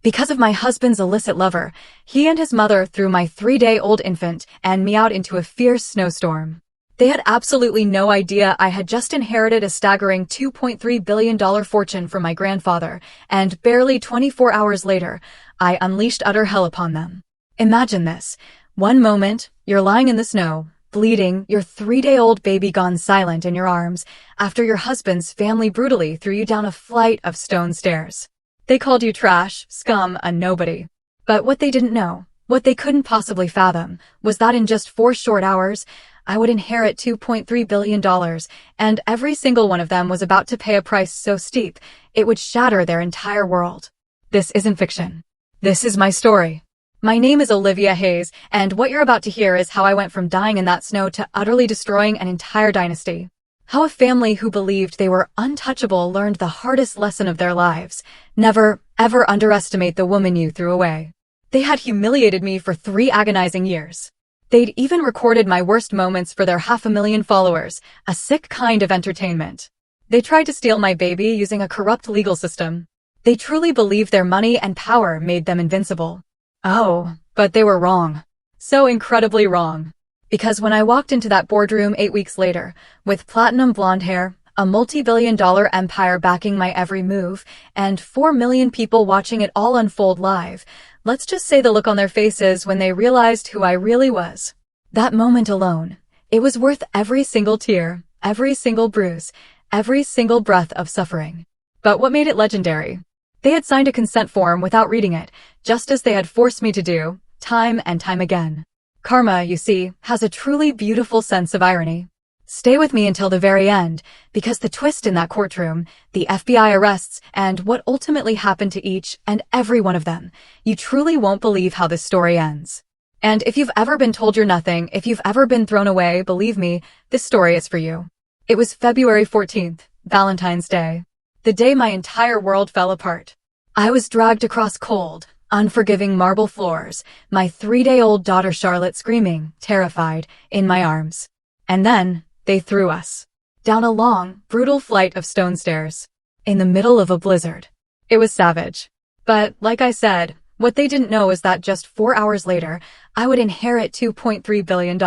Because of my husband's illicit lover, he and his mother threw my 3-day-old infant and me out into a fierce snowstorm. They had absolutely no idea I had just inherited a staggering $2.3 billion fortune from my grandfather, and barely 24 hours later, I unleashed utter hell upon them. Imagine this. One moment, you're lying in the snow, bleeding, your 3-day-old baby gone silent in your arms, after your husband's family brutally threw you down a flight of stone stairs. They called you trash, scum, a nobody. But what they didn't know, what they couldn't possibly fathom, was that in just 4 short hours, I would inherit $2.3 billion, and every single one of them was about to pay a price so steep, it would shatter their entire world. This isn't fiction. This is my story. My name is Olivia Hayes, and what you're about to hear is how I went from dying in that snow to utterly destroying an entire dynasty. How a family who believed they were untouchable learned the hardest lesson of their lives. Never, ever underestimate the woman you threw away. They had humiliated me for 3 agonizing years. They'd even recorded my worst moments for their 500,000 followers, a sick kind of entertainment. They tried to steal my baby using a corrupt legal system. They truly believed their money and power made them invincible. Oh, but they were wrong. So incredibly wrong. Because when I walked into that boardroom 8 weeks later, with platinum blonde hair, a multi-billion-dollar empire backing my every move, and 4 million people watching it all unfold live, let's just say the look on their faces when they realized who I really was. That moment alone, it was worth every single tear, every single bruise, every single breath of suffering. But what made it legendary? They had signed a consent form without reading it, just as they had forced me to do, time and time again. Karma, you see, has a truly beautiful sense of irony. Stay with me until the very end, because the twist in that courtroom, the FBI arrests, and what ultimately happened to each and every one of them, you truly won't believe how this story ends. And if you've ever been told you're nothing, if you've ever been thrown away, believe me, this story is for you. It was February 14th, Valentine's Day. The day my entire world fell apart. I was dragged across cold, unforgiving marble floors, my 3-day-old daughter Charlotte screaming, terrified, in my arms. And then, they threw us down a long, brutal flight of stone stairs, in the middle of a blizzard. It was savage. But, like I said, what they didn't know is that just 4 hours later, I would inherit $2.3 billion.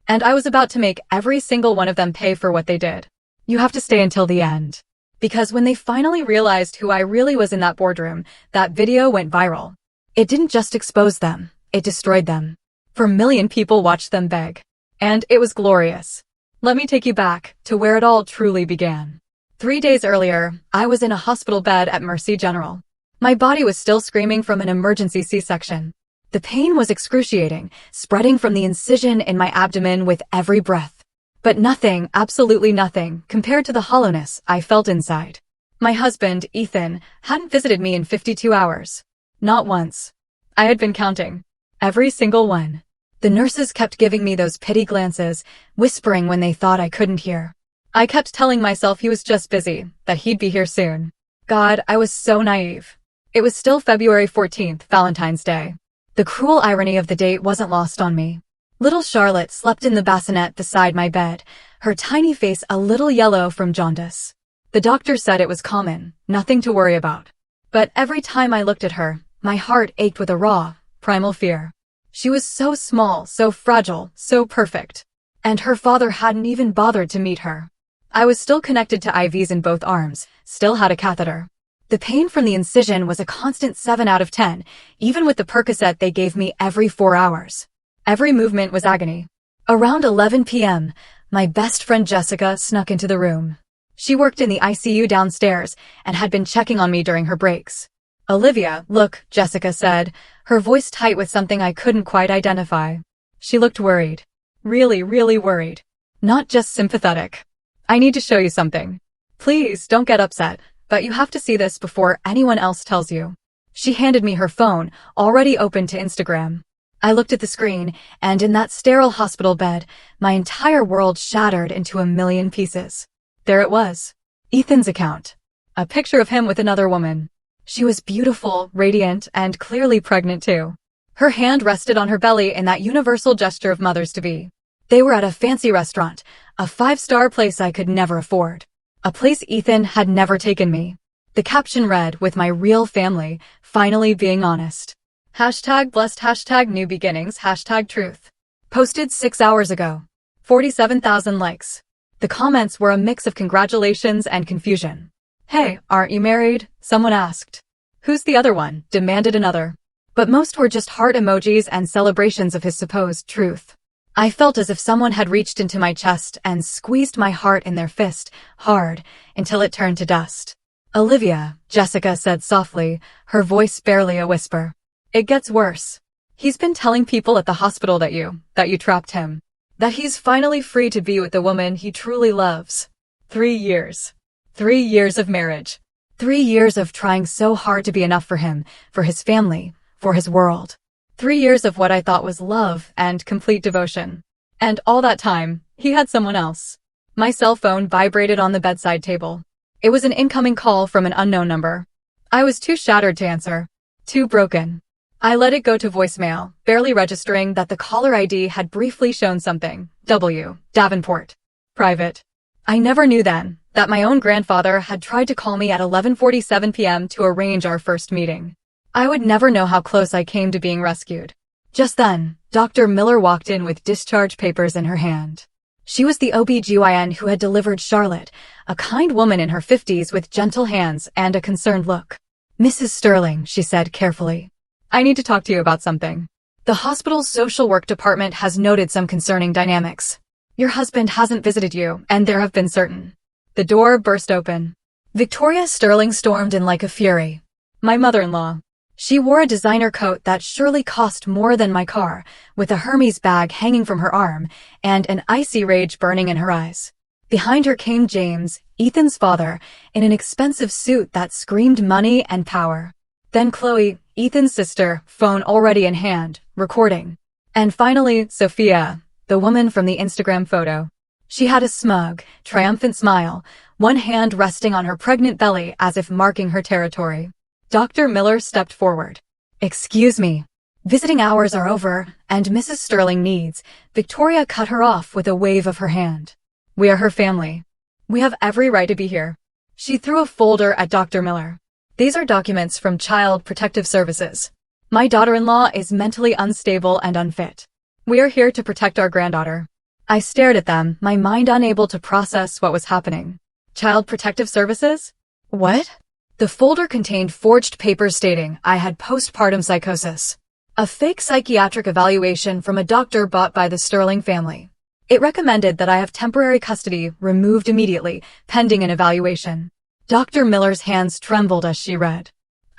And I was about to make every single one of them pay for what they did. You have to stay until the end. Because when they finally realized who I really was in that boardroom, that video went viral. It didn't just expose them, it destroyed them. 4 million people watched them beg. And it was glorious. Let me take you back to where it all truly began. 3 days earlier, I was in a hospital bed at Mercy General. My body was still screaming from an emergency C-section. The pain was excruciating, spreading from the incision in my abdomen with every breath. But nothing, absolutely nothing, compared to the hollowness I felt inside. My husband, Ethan, hadn't visited me in 52 hours. Not once. I had been counting. Every single one. The nurses kept giving me those pity glances, whispering when they thought I couldn't hear. I kept telling myself he was just busy, that he'd be here soon. God, I was so naive. It was still February 14th, Valentine's Day. The cruel irony of the date wasn't lost on me. Little Charlotte slept in the bassinet beside my bed, her tiny face a little yellow from jaundice. The doctor said it was common, nothing to worry about. But every time I looked at her, my heart ached with a raw, primal fear. She was so small, so fragile, so perfect. And her father hadn't even bothered to meet her. I was still connected to IVs in both arms, still had a catheter. The pain from the incision was a constant 7 out of 10, even with the Percocet they gave me every 4 hours. Every movement was agony. Around 11 p.m., my best friend Jessica snuck into the room. She worked in the ICU downstairs and had been checking on me during her breaks. "Olivia, look," Jessica said, her voice tight with something I couldn't quite identify. She looked worried. Really, really worried. Not just sympathetic. "I need to show you something. Please, don't get upset, but you have to see this before anyone else tells you." She handed me her phone, already open to Instagram. I looked at the screen, and in that sterile hospital bed, my entire world shattered into a million pieces. There it was. Ethan's account. A picture of him with another woman. She was beautiful, radiant, and clearly pregnant too. Her hand rested on her belly in that universal gesture of mothers-to-be. They were at a fancy restaurant, a 5-star place I could never afford. A place Ethan had never taken me. The caption read, "With my real family, finally being honest. Hashtag blessed, hashtag new beginnings, hashtag truth. Posted 6 hours ago. 47,000 likes. The comments were a mix of congratulations and confusion. Hey, aren't you married? Someone asked. Who's the other one? Demanded another. But most were just heart emojis and celebrations of his supposed truth. I felt as if someone had reached into my chest and squeezed my heart in their fist, hard, until it turned to dust. Olivia, Jessica said softly, her voice barely a whisper. It gets worse. He's been telling people at the hospital that you trapped him. That he's finally free to be with the woman he truly loves. 3 years. 3 years of marriage. 3 years of trying so hard to be enough for him, for his family, for his world. 3 years of what I thought was love and complete devotion. And all that time, he had someone else. My cell phone vibrated on the bedside table. It was an incoming call from an unknown number. I was too shattered to answer. Too broken. I let it go to voicemail, barely registering that the caller ID had briefly shown something. W. Davenport. Private. I never knew then that my own grandfather had tried to call me at 11:47 p.m. to arrange our first meeting. I would never know how close I came to being rescued. Just then, Dr. Miller walked in with discharge papers in her hand. She was the OB-GYN who had delivered Charlotte, a kind woman in her 50s with gentle hands and a concerned look. Mrs. Sterling, she said carefully. I need to talk to you about something. The hospital's social work department has noted some concerning dynamics. Your husband hasn't visited you, and there have been certain. The door burst open. Victoria Sterling stormed in like a fury. My mother-in-law. She wore a designer coat that surely cost more than my car, with a Hermes bag hanging from her arm and an icy rage burning in her eyes. Behind her came James, Ethan's father, in an expensive suit that screamed money and power. Then Chloe, Ethan's sister, phone already in hand, recording. And finally, Sophia, the woman from the Instagram photo. She had a smug, triumphant smile, one hand resting on her pregnant belly as if marking her territory. Dr. Miller stepped forward. Excuse me. Visiting hours are over, and Mrs. Sterling needs. Victoria cut her off with a wave of her hand. We are her family. We have every right to be here. She threw a folder at Dr. Miller. These are documents from Child Protective Services. My daughter-in-law is mentally unstable and unfit. We are here to protect our granddaughter. I stared at them, my mind unable to process what was happening. Child Protective Services? What? The folder contained forged papers stating I had postpartum psychosis. A fake psychiatric evaluation from a doctor bought by the Sterling family. It recommended that I have temporary custody removed immediately, pending an evaluation. Dr. Miller's hands trembled as she read.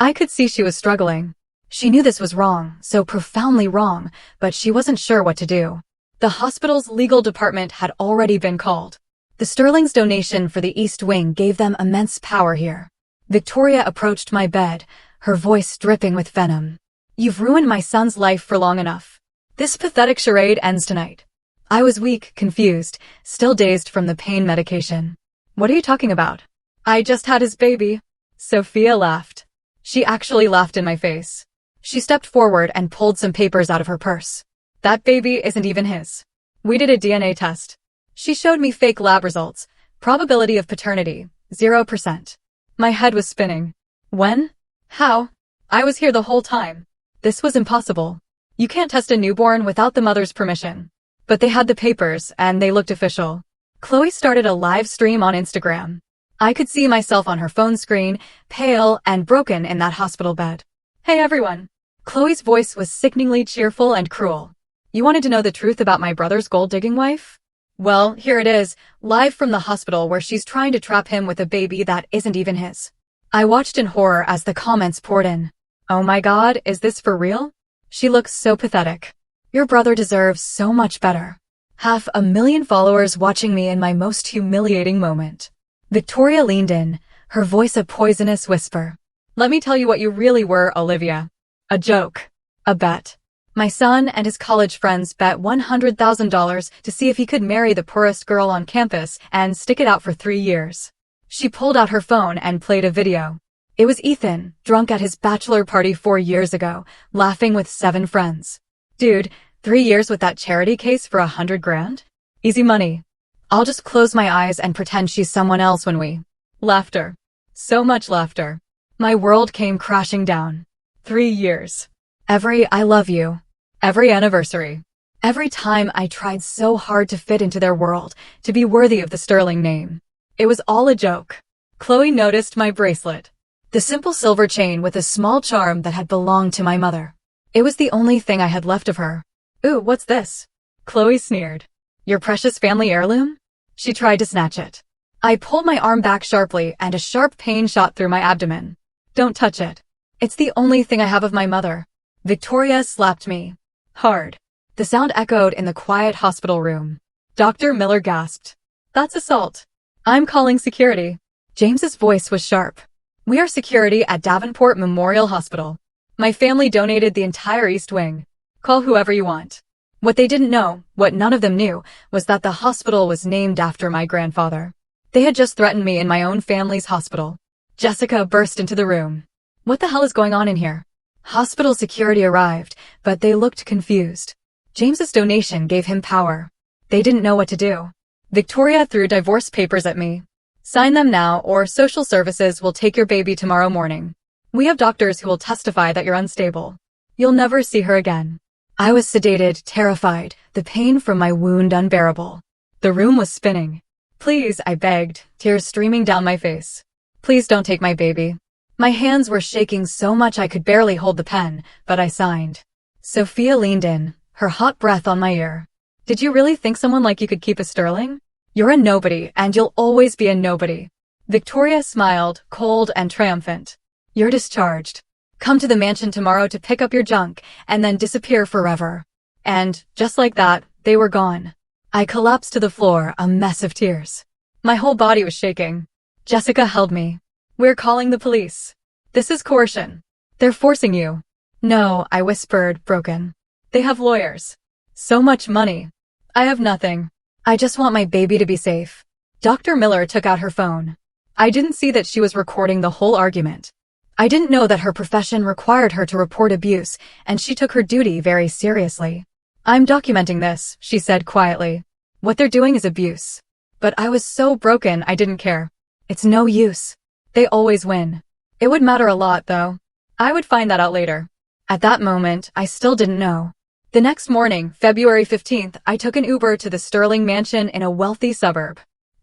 I could see she was struggling. She knew this was wrong, so profoundly wrong, but she wasn't sure what to do. The hospital's legal department had already been called. The Sterling's donation for the East Wing gave them immense power here. Victoria approached my bed, her voice dripping with venom. You've ruined my son's life for long enough. This pathetic charade ends tonight. I was weak, confused, still dazed from the pain medication. What are you talking about? I just had his baby. Sophia laughed. She actually laughed in my face. She stepped forward and pulled some papers out of her purse. That baby isn't even his. We did a DNA test. She showed me fake lab results. Probability of paternity, 0%. My head was spinning. When? How? I was here the whole time. This was impossible. You can't test a newborn without the mother's permission. But they had the papers, and they looked official. Chloe started a live stream on Instagram. I could see myself on her phone screen, pale and broken in that hospital bed. Hey everyone. Chloe's voice was sickeningly cheerful and cruel. You wanted to know the truth about my brother's gold-digging wife? Well, here it is, live from the hospital where she's trying to trap him with a baby that isn't even his. I watched in horror as the comments poured in. Oh my God, is this for real? She looks so pathetic. Your brother deserves so much better. 500,000 followers watching me in my most humiliating moment. Victoria leaned in, her voice a poisonous whisper. Let me tell you what you really were, Olivia. A joke. A bet. My son and his college friends bet $100,000 to see if he could marry the poorest girl on campus and stick it out for 3 years. She pulled out her phone and played a video. It was Ethan, drunk at his bachelor party 4 years ago, laughing with 7 friends. Dude, 3 years with that charity case for $100,000? Easy money. I'll just close my eyes and pretend she's someone else when we... Laughter. So much laughter. My world came crashing down. 3 years. Every I love you. Every anniversary. Every time I tried so hard to fit into their world, to be worthy of the Sterling name. It was all a joke. Chloe noticed my bracelet. The simple silver chain with a small charm that had belonged to my mother. It was the only thing I had left of her. Ooh, what's this? Chloe sneered. Your precious family heirloom? She tried to snatch it. I pulled my arm back sharply and a sharp pain shot through my abdomen. Don't touch it. It's the only thing I have of my mother. Victoria slapped me. Hard. The sound echoed in the quiet hospital room. Dr. Miller gasped. That's assault. I'm calling security. James's voice was sharp. We are security at Davenport Memorial Hospital. My family donated the entire East Wing. Call whoever you want. What they didn't know, what none of them knew, was that the hospital was named after my grandfather. They had just threatened me in my own family's hospital. Jessica burst into the room. What the hell is going on in here? Hospital security arrived, but they looked confused. James's donation gave him power. They didn't know what to do. Victoria threw divorce papers at me. Sign them now or social services will take your baby tomorrow morning. We have doctors who will testify that you're unstable. You'll never see her again. I was sedated, terrified, the pain from my wound unbearable. The room was spinning. Please, I begged, tears streaming down my face. Please don't take my baby. My hands were shaking so much I could barely hold the pen, but I signed. Sophia leaned in, her hot breath on my ear. Did you really think someone like you could keep a Sterling? You're a nobody, and you'll always be a nobody. Victoria smiled, cold and triumphant. You're discharged. Come to the mansion tomorrow to pick up your junk, and then disappear forever. And, just like that, they were gone. I collapsed to the floor, a mess of tears. My whole body was shaking. Jessica held me. We're calling the police. This is coercion. They're forcing you. No, I whispered, broken. They have lawyers. So much money. I have nothing. I just want my baby to be safe. Dr. Miller took out her phone. I didn't see that she was recording the whole argument. I didn't know that her profession required her to report abuse, and she took her duty very seriously. I'm documenting this, she said quietly. What they're doing is abuse. But I was so broken I didn't care. It's no use. They always win. It would matter a lot, though. I would find that out later. At that moment, I still didn't know. The next morning, February 15th, I took an Uber to the Sterling mansion in a wealthy suburb.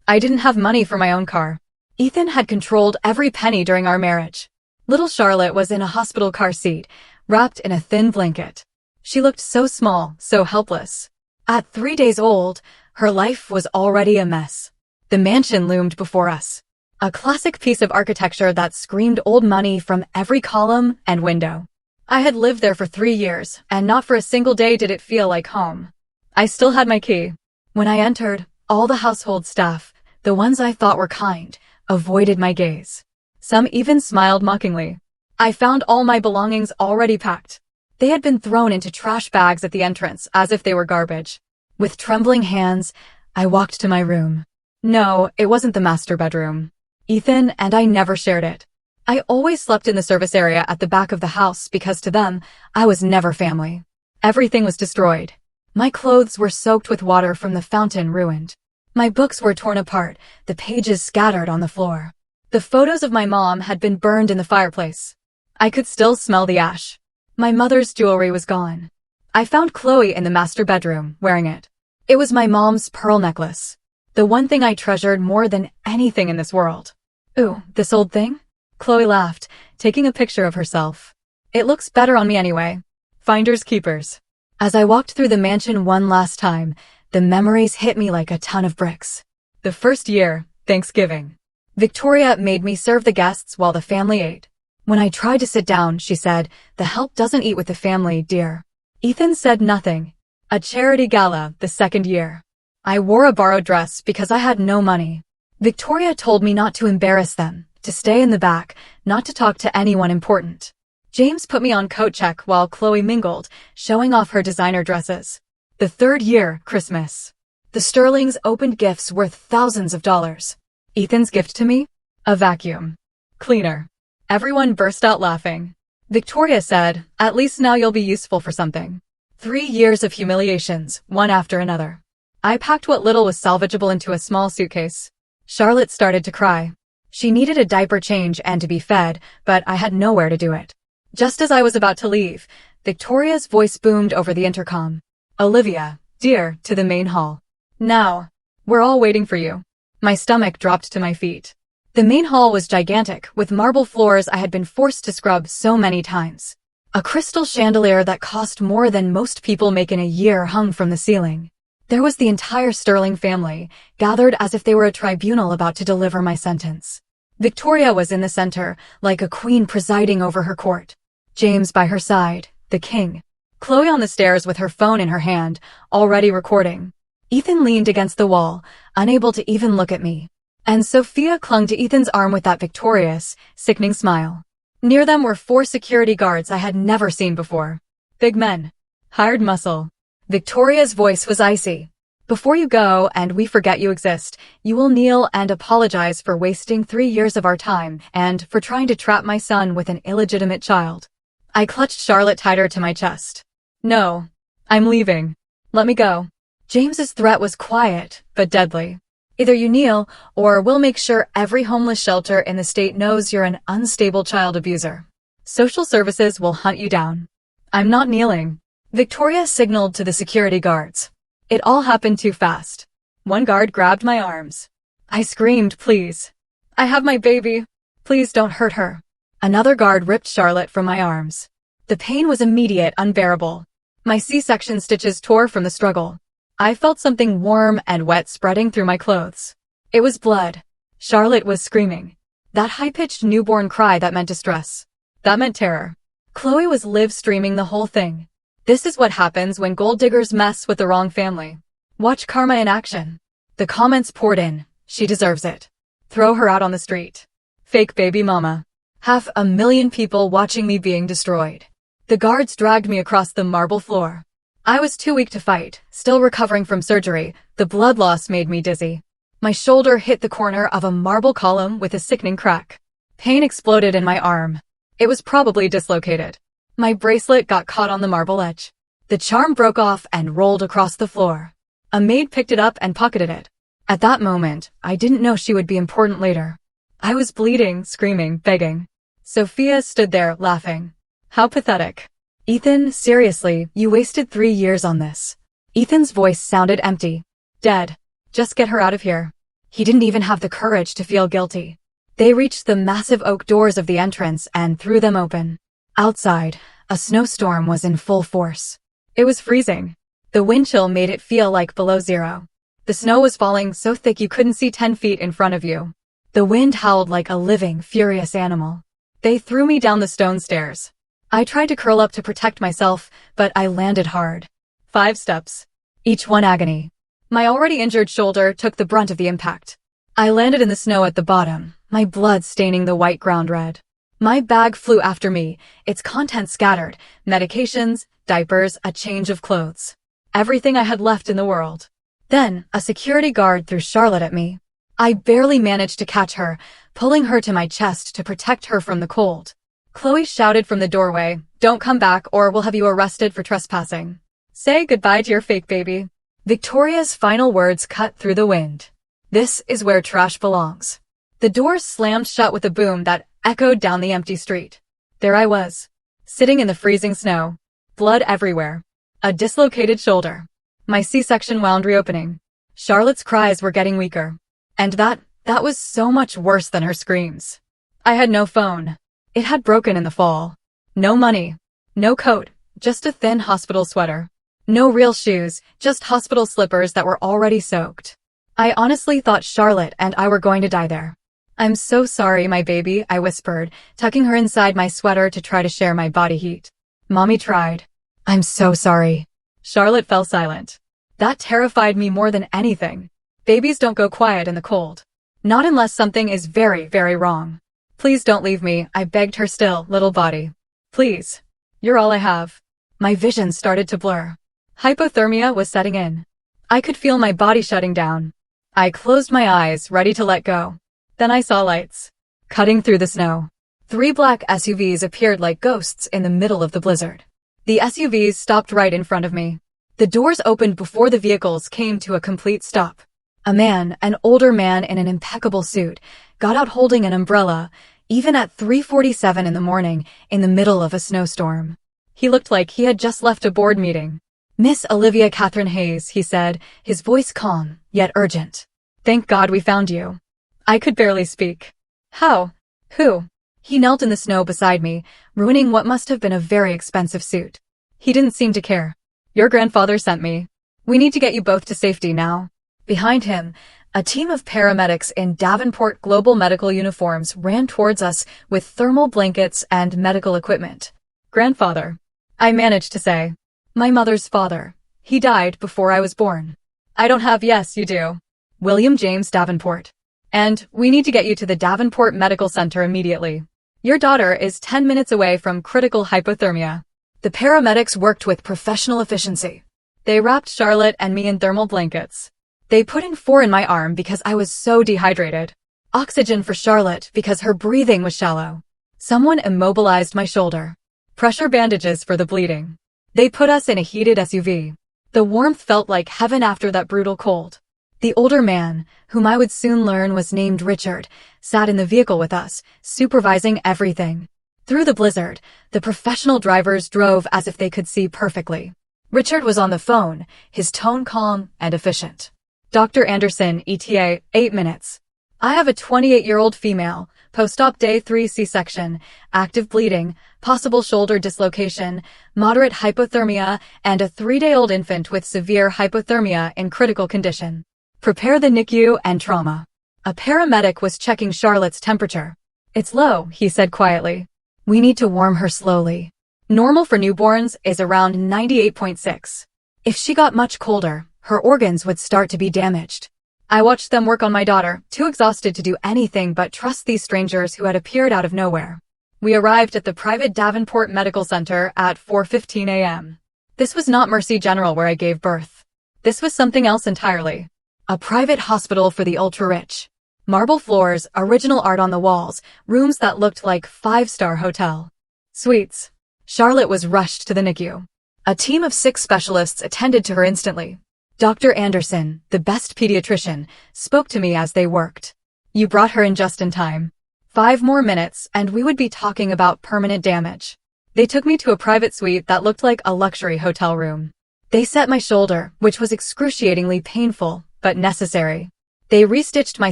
I didn't have money for my own car. Ethan had controlled every penny during our marriage. Little Charlotte was in a hospital car seat, wrapped in a thin blanket. She looked so small, so helpless. At 3 days old, her life was already a mess. The mansion loomed before us. A classic piece of architecture that screamed old money from every column and window. I had lived there for 3 years, and not for a single day did it feel like home. I still had my key. When I entered, all the household staff, the ones I thought were kind, avoided my gaze. Some even smiled mockingly. I found all my belongings already packed. They had been thrown into trash bags at the entrance as if they were garbage. With trembling hands, I walked to my room. No, it wasn't the master bedroom. Ethan and I never shared it. I always slept in the service area at the back of the house because to them, I was never family. Everything was destroyed. My clothes were soaked with water from the fountain ruined. My books were torn apart, the pages scattered on the floor. The photos of my mom had been burned in the fireplace. I could still smell the ash. My mother's jewelry was gone. I found Chloe in the master bedroom, wearing it. It was my mom's pearl necklace. The one thing I treasured more than anything in this world. Ooh, this old thing? Chloe laughed, taking a picture of herself. It looks better on me anyway. Finders keepers. As I walked through the mansion one last time, the memories hit me like a ton of bricks. The first year, Thanksgiving. Victoria made me serve the guests while the family ate. When I tried to sit down, she said, "The help doesn't eat with the family, dear." Ethan said nothing. A charity gala, the second year. I wore a borrowed dress because I had no money. Victoria told me not to embarrass them, to stay in the back, not to talk to anyone important. James put me on coat check while Chloe mingled, showing off her designer dresses. The third year, Christmas. The Sterlings opened gifts worth thousands of dollars. Ethan's gift to me? A vacuum cleaner. Everyone burst out laughing. Victoria said, "At least now you'll be useful for something." 3 years of humiliations, one after another. I packed what little was salvageable into a small suitcase. Charlotte started to cry. She needed a diaper change and to be fed, but I had nowhere to do it. Just as I was about to leave, Victoria's voice boomed over the intercom. Olivia, dear, to the main hall. Now. We're all waiting for you. My stomach dropped to my feet. The main hall was gigantic, with marble floors I had been forced to scrub so many times. A crystal chandelier that cost more than most people make in a year hung from the ceiling. There was the entire Sterling family, gathered as if they were a tribunal about to deliver my sentence. Victoria was in the center, like a queen presiding over her court. James by her side, the king. Chloe on the stairs with her phone in her hand, already recording. Ethan leaned against the wall, unable to even look at me. And Sophia clung to Ethan's arm with that victorious, sickening smile. Near them were 4 security guards I had never seen before. Big men. Hired muscle. Victoria's voice was icy. Before you go, and we forget you exist, you will kneel and apologize for wasting 3 years of our time and for trying to trap my son with an illegitimate child. I clutched Charlotte tighter to my chest. No. I'm leaving. Let me go. James's threat was quiet, but deadly. Either you kneel, or we'll make sure every homeless shelter in the state knows you're an unstable child abuser. Social services will hunt you down. I'm not kneeling. Victoria signaled to the security guards. It all happened too fast. One guard grabbed my arms. I screamed, please. I have my baby. Please don't hurt her. Another guard ripped Charlotte from my arms. The pain was immediate, unbearable. My C-section stitches tore from the struggle. I felt something warm and wet spreading through my clothes. It was blood. Charlotte was screaming. That high-pitched newborn cry that meant distress. That meant terror. Chloe was live-streaming the whole thing. This is what happens when gold diggers mess with the wrong family. Watch karma in action. The comments poured in. She deserves it. Throw her out on the street. Fake baby mama. 500,000 people watching me being destroyed. The guards dragged me across the marble floor. I was too weak to fight, still recovering from surgery. The blood loss made me dizzy. My shoulder hit the corner of a marble column with a sickening crack. Pain exploded in my arm. It was probably dislocated. My bracelet got caught on the marble edge. The charm broke off and rolled across the floor. A maid picked it up and pocketed it. At that moment, I didn't know she would be important later. I was bleeding, screaming, begging. Sophia stood there, laughing. How pathetic. Ethan, seriously, you wasted 3 years on this. Ethan's voice sounded empty. Dead. Just get her out of here. He didn't even have the courage to feel guilty. They reached the massive oak doors of the entrance and threw them open. Outside, a snowstorm was in full force. It was freezing. The wind chill made it feel like below zero. The snow was falling so thick you couldn't see 10 feet in front of you. The wind howled like a living, furious animal. They threw me down the stone stairs. I tried to curl up to protect myself, but I landed hard. 5 steps. Each one agony. My already injured shoulder took the brunt of the impact. I landed in the snow at the bottom, my blood staining the white ground red. My bag flew after me, its contents scattered, medications, diapers, a change of clothes. Everything I had left in the world. Then, a security guard threw Charlotte at me. I barely managed to catch her, pulling her to my chest to protect her from the cold. Chloe shouted from the doorway, "Don't come back or we'll have you arrested for trespassing. Say goodbye to your fake baby." Victoria's final words cut through the wind. This is where trash belongs. The doors slammed shut with a boom that echoed down the empty street. There I was, sitting in the freezing snow. Blood everywhere. A dislocated shoulder. My C-section wound reopening. Charlotte's cries were getting weaker. And that was so much worse than her screams. I had no phone. It had broken in the fall. No money. No coat, just a thin hospital sweater. No real shoes, just hospital slippers that were already soaked. I honestly thought Charlotte and I were going to die there. "I'm so sorry, my baby," I whispered, tucking her inside my sweater to try to share my body heat. Mommy tried. "I'm so sorry." Charlotte fell silent. That terrified me more than anything. Babies don't go quiet in the cold. Not unless something is very, very wrong. "Please don't leave me," I begged her still, little body. "Please. You're all I have." My vision started to blur. Hypothermia was setting in. I could feel my body shutting down. I closed my eyes, ready to let go. Then I saw lights. Cutting through the snow. 3 black SUVs appeared like ghosts in the middle of the blizzard. The SUVs stopped right in front of me. The doors opened before the vehicles came to a complete stop. A man, an older man in an impeccable suit, got out holding an umbrella, even at 3:47 in the morning in the middle of a snowstorm. He looked like he had just left a board meeting. "Miss Olivia Catherine Hayes," he said, his voice calm, yet urgent. "Thank God we found you." I could barely speak. "How? Who?" He knelt in the snow beside me, ruining what must have been a very expensive suit. He didn't seem to care. "Your grandfather sent me. We need to get you both to safety now." Behind him, a team of paramedics in Davenport Global medical uniforms ran towards us with thermal blankets and medical equipment. "Grandfather," I managed to say. "My mother's father. He died before I was born." "I don't have." "Yes, you do. William James Davenport. And we need to get you to the Davenport Medical Center immediately. Your daughter is 10 minutes away from critical hypothermia." The paramedics worked with professional efficiency. They wrapped Charlotte and me in thermal blankets. They put in 4 in my arm because I was so dehydrated. Oxygen for Charlotte because her breathing was shallow. Someone immobilized my shoulder. Pressure bandages for the bleeding. They put us in a heated SUV. The warmth felt like heaven after that brutal cold. The older man, whom I would soon learn was named Richard, sat in the vehicle with us, supervising everything. Through the blizzard, the professional drivers drove as if they could see perfectly. Richard was on the phone, his tone calm and efficient. "Dr. Anderson, ETA, 8 minutes. I have a 28-year-old female, post-op day 3 C-section, active bleeding, possible shoulder dislocation, moderate hypothermia, and a 3-day-old infant with severe hypothermia in critical condition. Prepare the NICU and trauma." A paramedic was checking Charlotte's temperature. "It's low," he said quietly. "We need to warm her slowly. Normal for newborns is around 98.6. If she got much colder, her organs would start to be damaged." I watched them work on my daughter, too exhausted to do anything but trust these strangers who had appeared out of nowhere. We arrived at the private Davenport Medical Center at 4:15 a.m. This was not Mercy General where I gave birth. This was something else entirely. A private hospital for the ultra-rich. Marble floors, original art on the walls, rooms that looked like 5-star hotel suites. Charlotte was rushed to the NICU. A team of 6 specialists attended to her instantly. Dr. Anderson, the best pediatrician, spoke to me as they worked. "You brought her in just in time. 5 more minutes and we would be talking about permanent damage." They took me to a private suite that looked like a luxury hotel room. They set my shoulder, which was excruciatingly painful, but necessary. They restitched my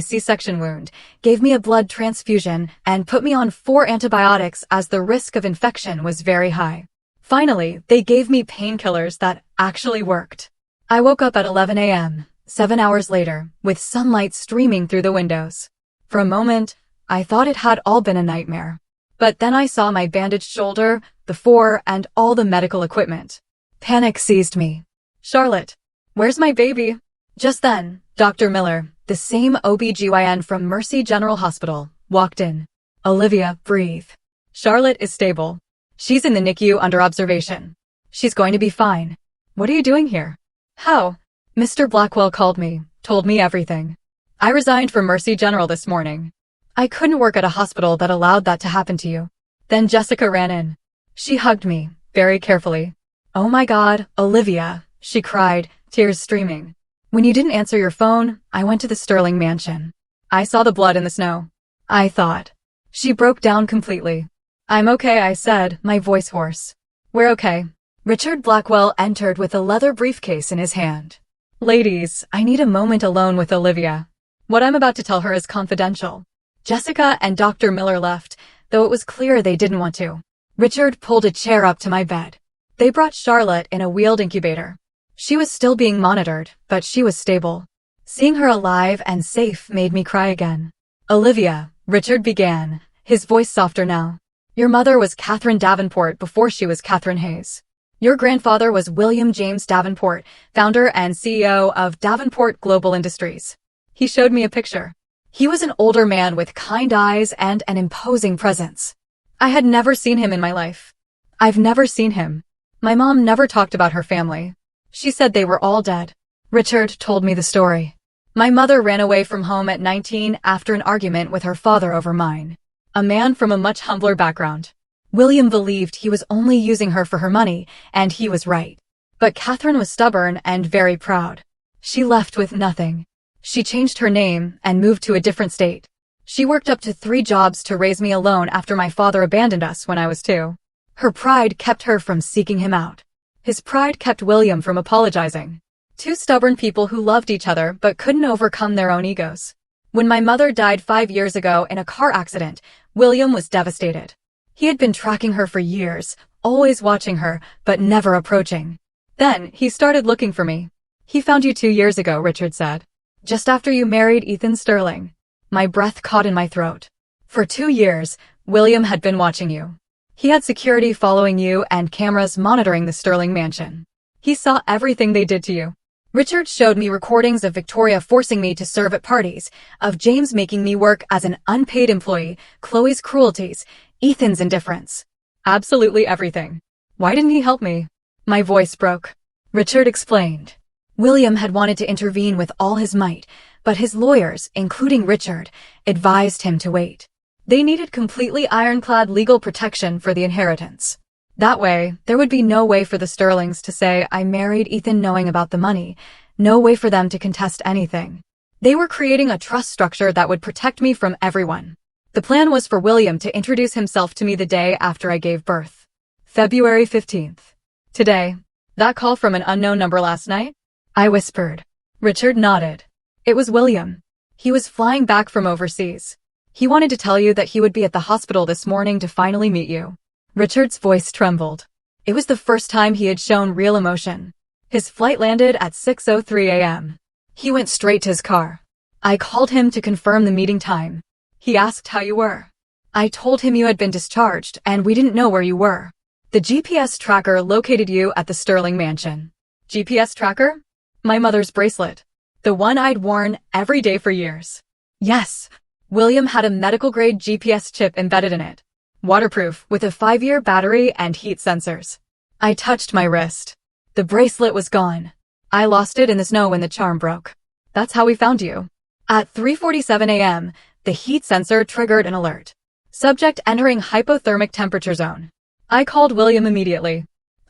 C-section wound, gave me a blood transfusion, and put me on 4 antibiotics as the risk of infection was very high. Finally, they gave me painkillers that actually worked. I woke up at 11 a.m., 7 hours later, with sunlight streaming through the windows. For a moment, I thought it had all been a nightmare. But then I saw my bandaged shoulder, the 4, and all the medical equipment. Panic seized me. "Charlotte, where's my baby?" Just then, Dr. Miller, the same OB-GYN from Mercy General Hospital, walked in. "Olivia, breathe. Charlotte is stable. She's in the NICU under observation. She's going to be fine." "What are you doing here?" "How?" "Mr. Blackwell called me, told me everything. I resigned from Mercy General this morning. I couldn't work at a hospital that allowed that to happen to you." Then Jessica ran in. She hugged me, very carefully. "Oh my God, Olivia," she cried, tears streaming. "When you didn't answer your phone, I went to the Sterling mansion. I saw the blood in the snow. I thought." She broke down completely. "I'm okay," I said, my voice hoarse. "We're okay." Richard Blackwell entered with a leather briefcase in his hand. "Ladies, I need a moment alone with Olivia. What I'm about to tell her is confidential." Jessica and Dr. Miller left, though it was clear they didn't want to. Richard pulled a chair up to my bed. They brought Charlotte in a wheeled incubator. She was still being monitored, but she was stable. Seeing her alive and safe made me cry again. "Olivia," Richard began, his voice softer now. "Your mother was Catherine Davenport before she was Catherine Hayes. Your grandfather was William James Davenport, founder and CEO of Davenport Global Industries." He showed me a picture. He was an older man with kind eyes and an imposing presence. I had never seen him in my life. I've never seen him. My mom never talked about her family. She said they were all dead. Richard told me the story. "My mother ran away from home at 19 after an argument with her father over mine. A man from a much humbler background. William believed he was only using her for her money, and he was right. But Catherine was stubborn and very proud. She left with nothing. She changed her name and moved to a different state. She worked up to 3 jobs to raise me alone after my father abandoned us when I was 2. Her pride kept her from seeking him out. His pride kept William from apologizing. 2 stubborn people who loved each other but couldn't overcome their own egos. When my mother died 5 years ago in a car accident, William was devastated. He had been tracking her for years, always watching her, but never approaching. Then, he started looking for me. He found you 2 years ago, Richard said. Just after you married Ethan Sterling. My breath caught in my throat. For 2 years, William had been watching you. He had security following you and cameras monitoring the Sterling mansion. He saw everything they did to you. Richard showed me recordings of Victoria forcing me to serve at parties, of James making me work as an unpaid employee, Chloe's cruelties, Ethan's indifference. Absolutely everything. Why didn't he help me? My voice broke. Richard explained. William had wanted to intervene with all his might, but his lawyers, including Richard, advised him to wait. They needed completely ironclad legal protection for the inheritance. That way, there would be no way for the Sterlings to say I married Ethan knowing about the money, no way for them to contest anything. They were creating a trust structure that would protect me from everyone. The plan was for William to introduce himself to me the day after I gave birth. February 15th. Today. That call from an unknown number last night? I whispered. Richard nodded. It was William. He was flying back from overseas. He wanted to tell you that he would be at the hospital this morning to finally meet you. Richard's voice trembled. It was the first time he had shown real emotion. His flight landed at 6:03 a.m. He went straight to his car. I called him to confirm the meeting time. He asked how you were. I told him you had been discharged and we didn't know where you were. The GPS tracker located you at the Sterling mansion. GPS tracker? My mother's bracelet. The one I'd worn every day for years. Yes. William had a medical-grade GPS chip embedded in it. Waterproof, with a 5-year battery and heat sensors. I touched my wrist. The bracelet was gone. I lost it in the snow when the charm broke. That's how we found you. At 3:47 a.m., the heat sensor triggered an alert. Subject entering hypothermic temperature zone. I called William immediately.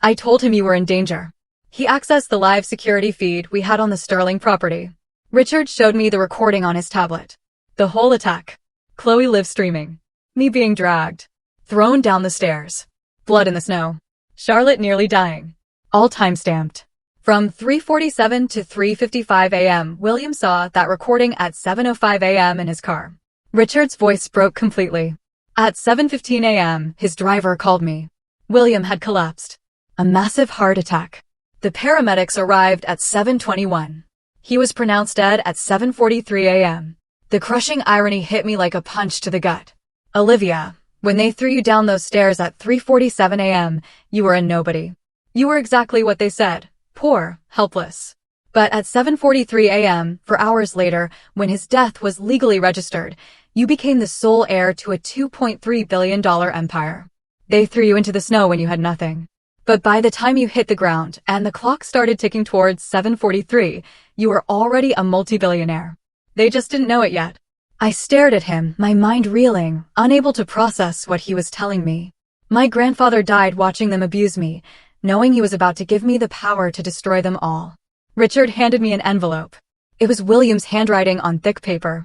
I told him you were in danger. He accessed the live security feed we had on the Sterling property. Richard showed me the recording on his tablet. The whole attack. Chloe live streaming. Me being dragged. Thrown down the stairs. Blood in the snow. Charlotte nearly dying. All time-stamped. From 3:47 to 3:55 a.m., William saw that recording at 7:05 a.m. in his car. Richard's voice broke completely. At 7:15 a.m., his driver called me. William had collapsed. A massive heart attack. The paramedics arrived at 7:21. He was pronounced dead at 7:43 a.m. The crushing irony hit me like a punch to the gut. Olivia, when they threw you down those stairs at 3:47 a.m., you were a nobody. You were exactly what they said. Poor, helpless. But at 7:43 a.m., 4 hours later, when his death was legally registered, you became the sole heir to a $2.3 billion empire. They threw you into the snow when you had nothing. But by the time you hit the ground and the clock started ticking towards 7:43, you were already a multi-billionaire. They just didn't know it yet. I stared at him, my mind reeling, unable to process what he was telling me. My grandfather died watching them abuse me, knowing he was about to give me the power to destroy them all. Richard handed me an envelope. It was William's handwriting on thick paper.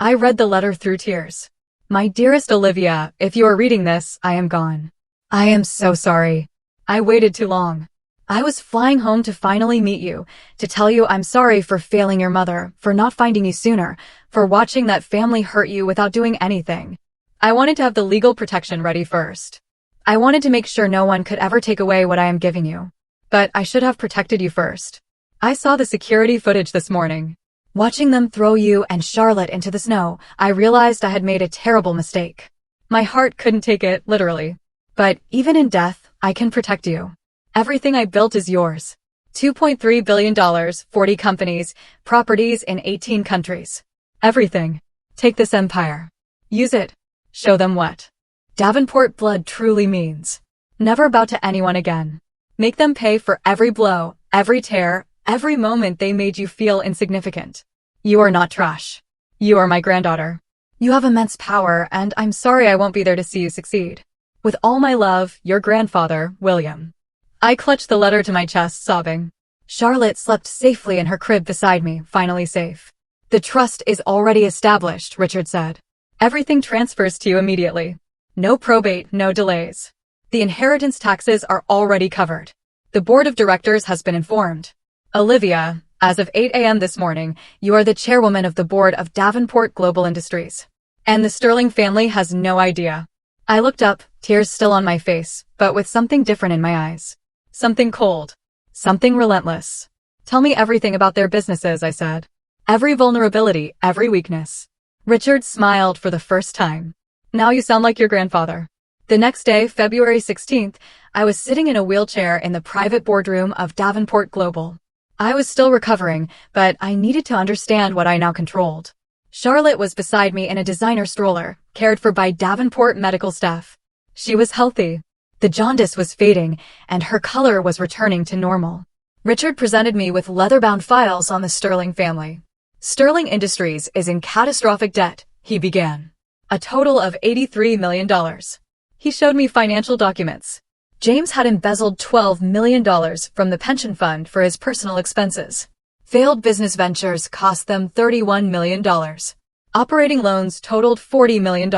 I read the letter through tears. My dearest Olivia, if you are reading this, I am gone. I am so sorry. I waited too long. I was flying home to finally meet you, to tell you I'm sorry for failing your mother, for not finding you sooner, for watching that family hurt you without doing anything. I wanted to have the legal protection ready first. I wanted to make sure no one could ever take away what I am giving you. But I should have protected you first. I saw the security footage this morning. Watching them throw you and Charlotte into the snow, I realized I had made a terrible mistake. My heart couldn't take it, literally. But even in death, I can protect you. Everything I built is yours. $2.3 billion, 40 companies, properties in 18 countries. Everything. Take this empire. Use it. Show them what Davenport blood truly means. Never bow to anyone again. Make them pay for every blow, every tear, every moment they made you feel insignificant. You are not trash. You are my granddaughter. You have immense power, and I'm sorry I won't be there to see you succeed. With all my love, your grandfather, William. I clutched the letter to my chest, sobbing. Charlotte slept safely in her crib beside me, finally safe. The trust is already established, Richard said. Everything transfers to you immediately. No probate, no delays. The inheritance taxes are already covered. The board of directors has been informed. Olivia, as of 8 a.m. this morning, you are the chairwoman of the board of Davenport Global Industries. And the Sterling family has no idea. I looked up, tears still on my face, but with something different in my eyes. Something cold. Something relentless. Tell me everything about their businesses, I said. Every vulnerability, every weakness. Richard smiled for the first time. Now you sound like your grandfather. The next day, February 16th, I was sitting in a wheelchair in the private boardroom of Davenport Global. I was still recovering, but I needed to understand what I now controlled. Charlotte was beside me in a designer stroller, cared for by Davenport medical staff. She was healthy. The jaundice was fading, and her color was returning to normal. Richard presented me with leather-bound files on the Sterling family. Sterling Industries is in catastrophic debt, he began. A total of $83 million. He showed me financial documents. James had embezzled $12 million from the pension fund for his personal expenses. Failed business ventures cost them $31 million. Operating loans totaled $40 million.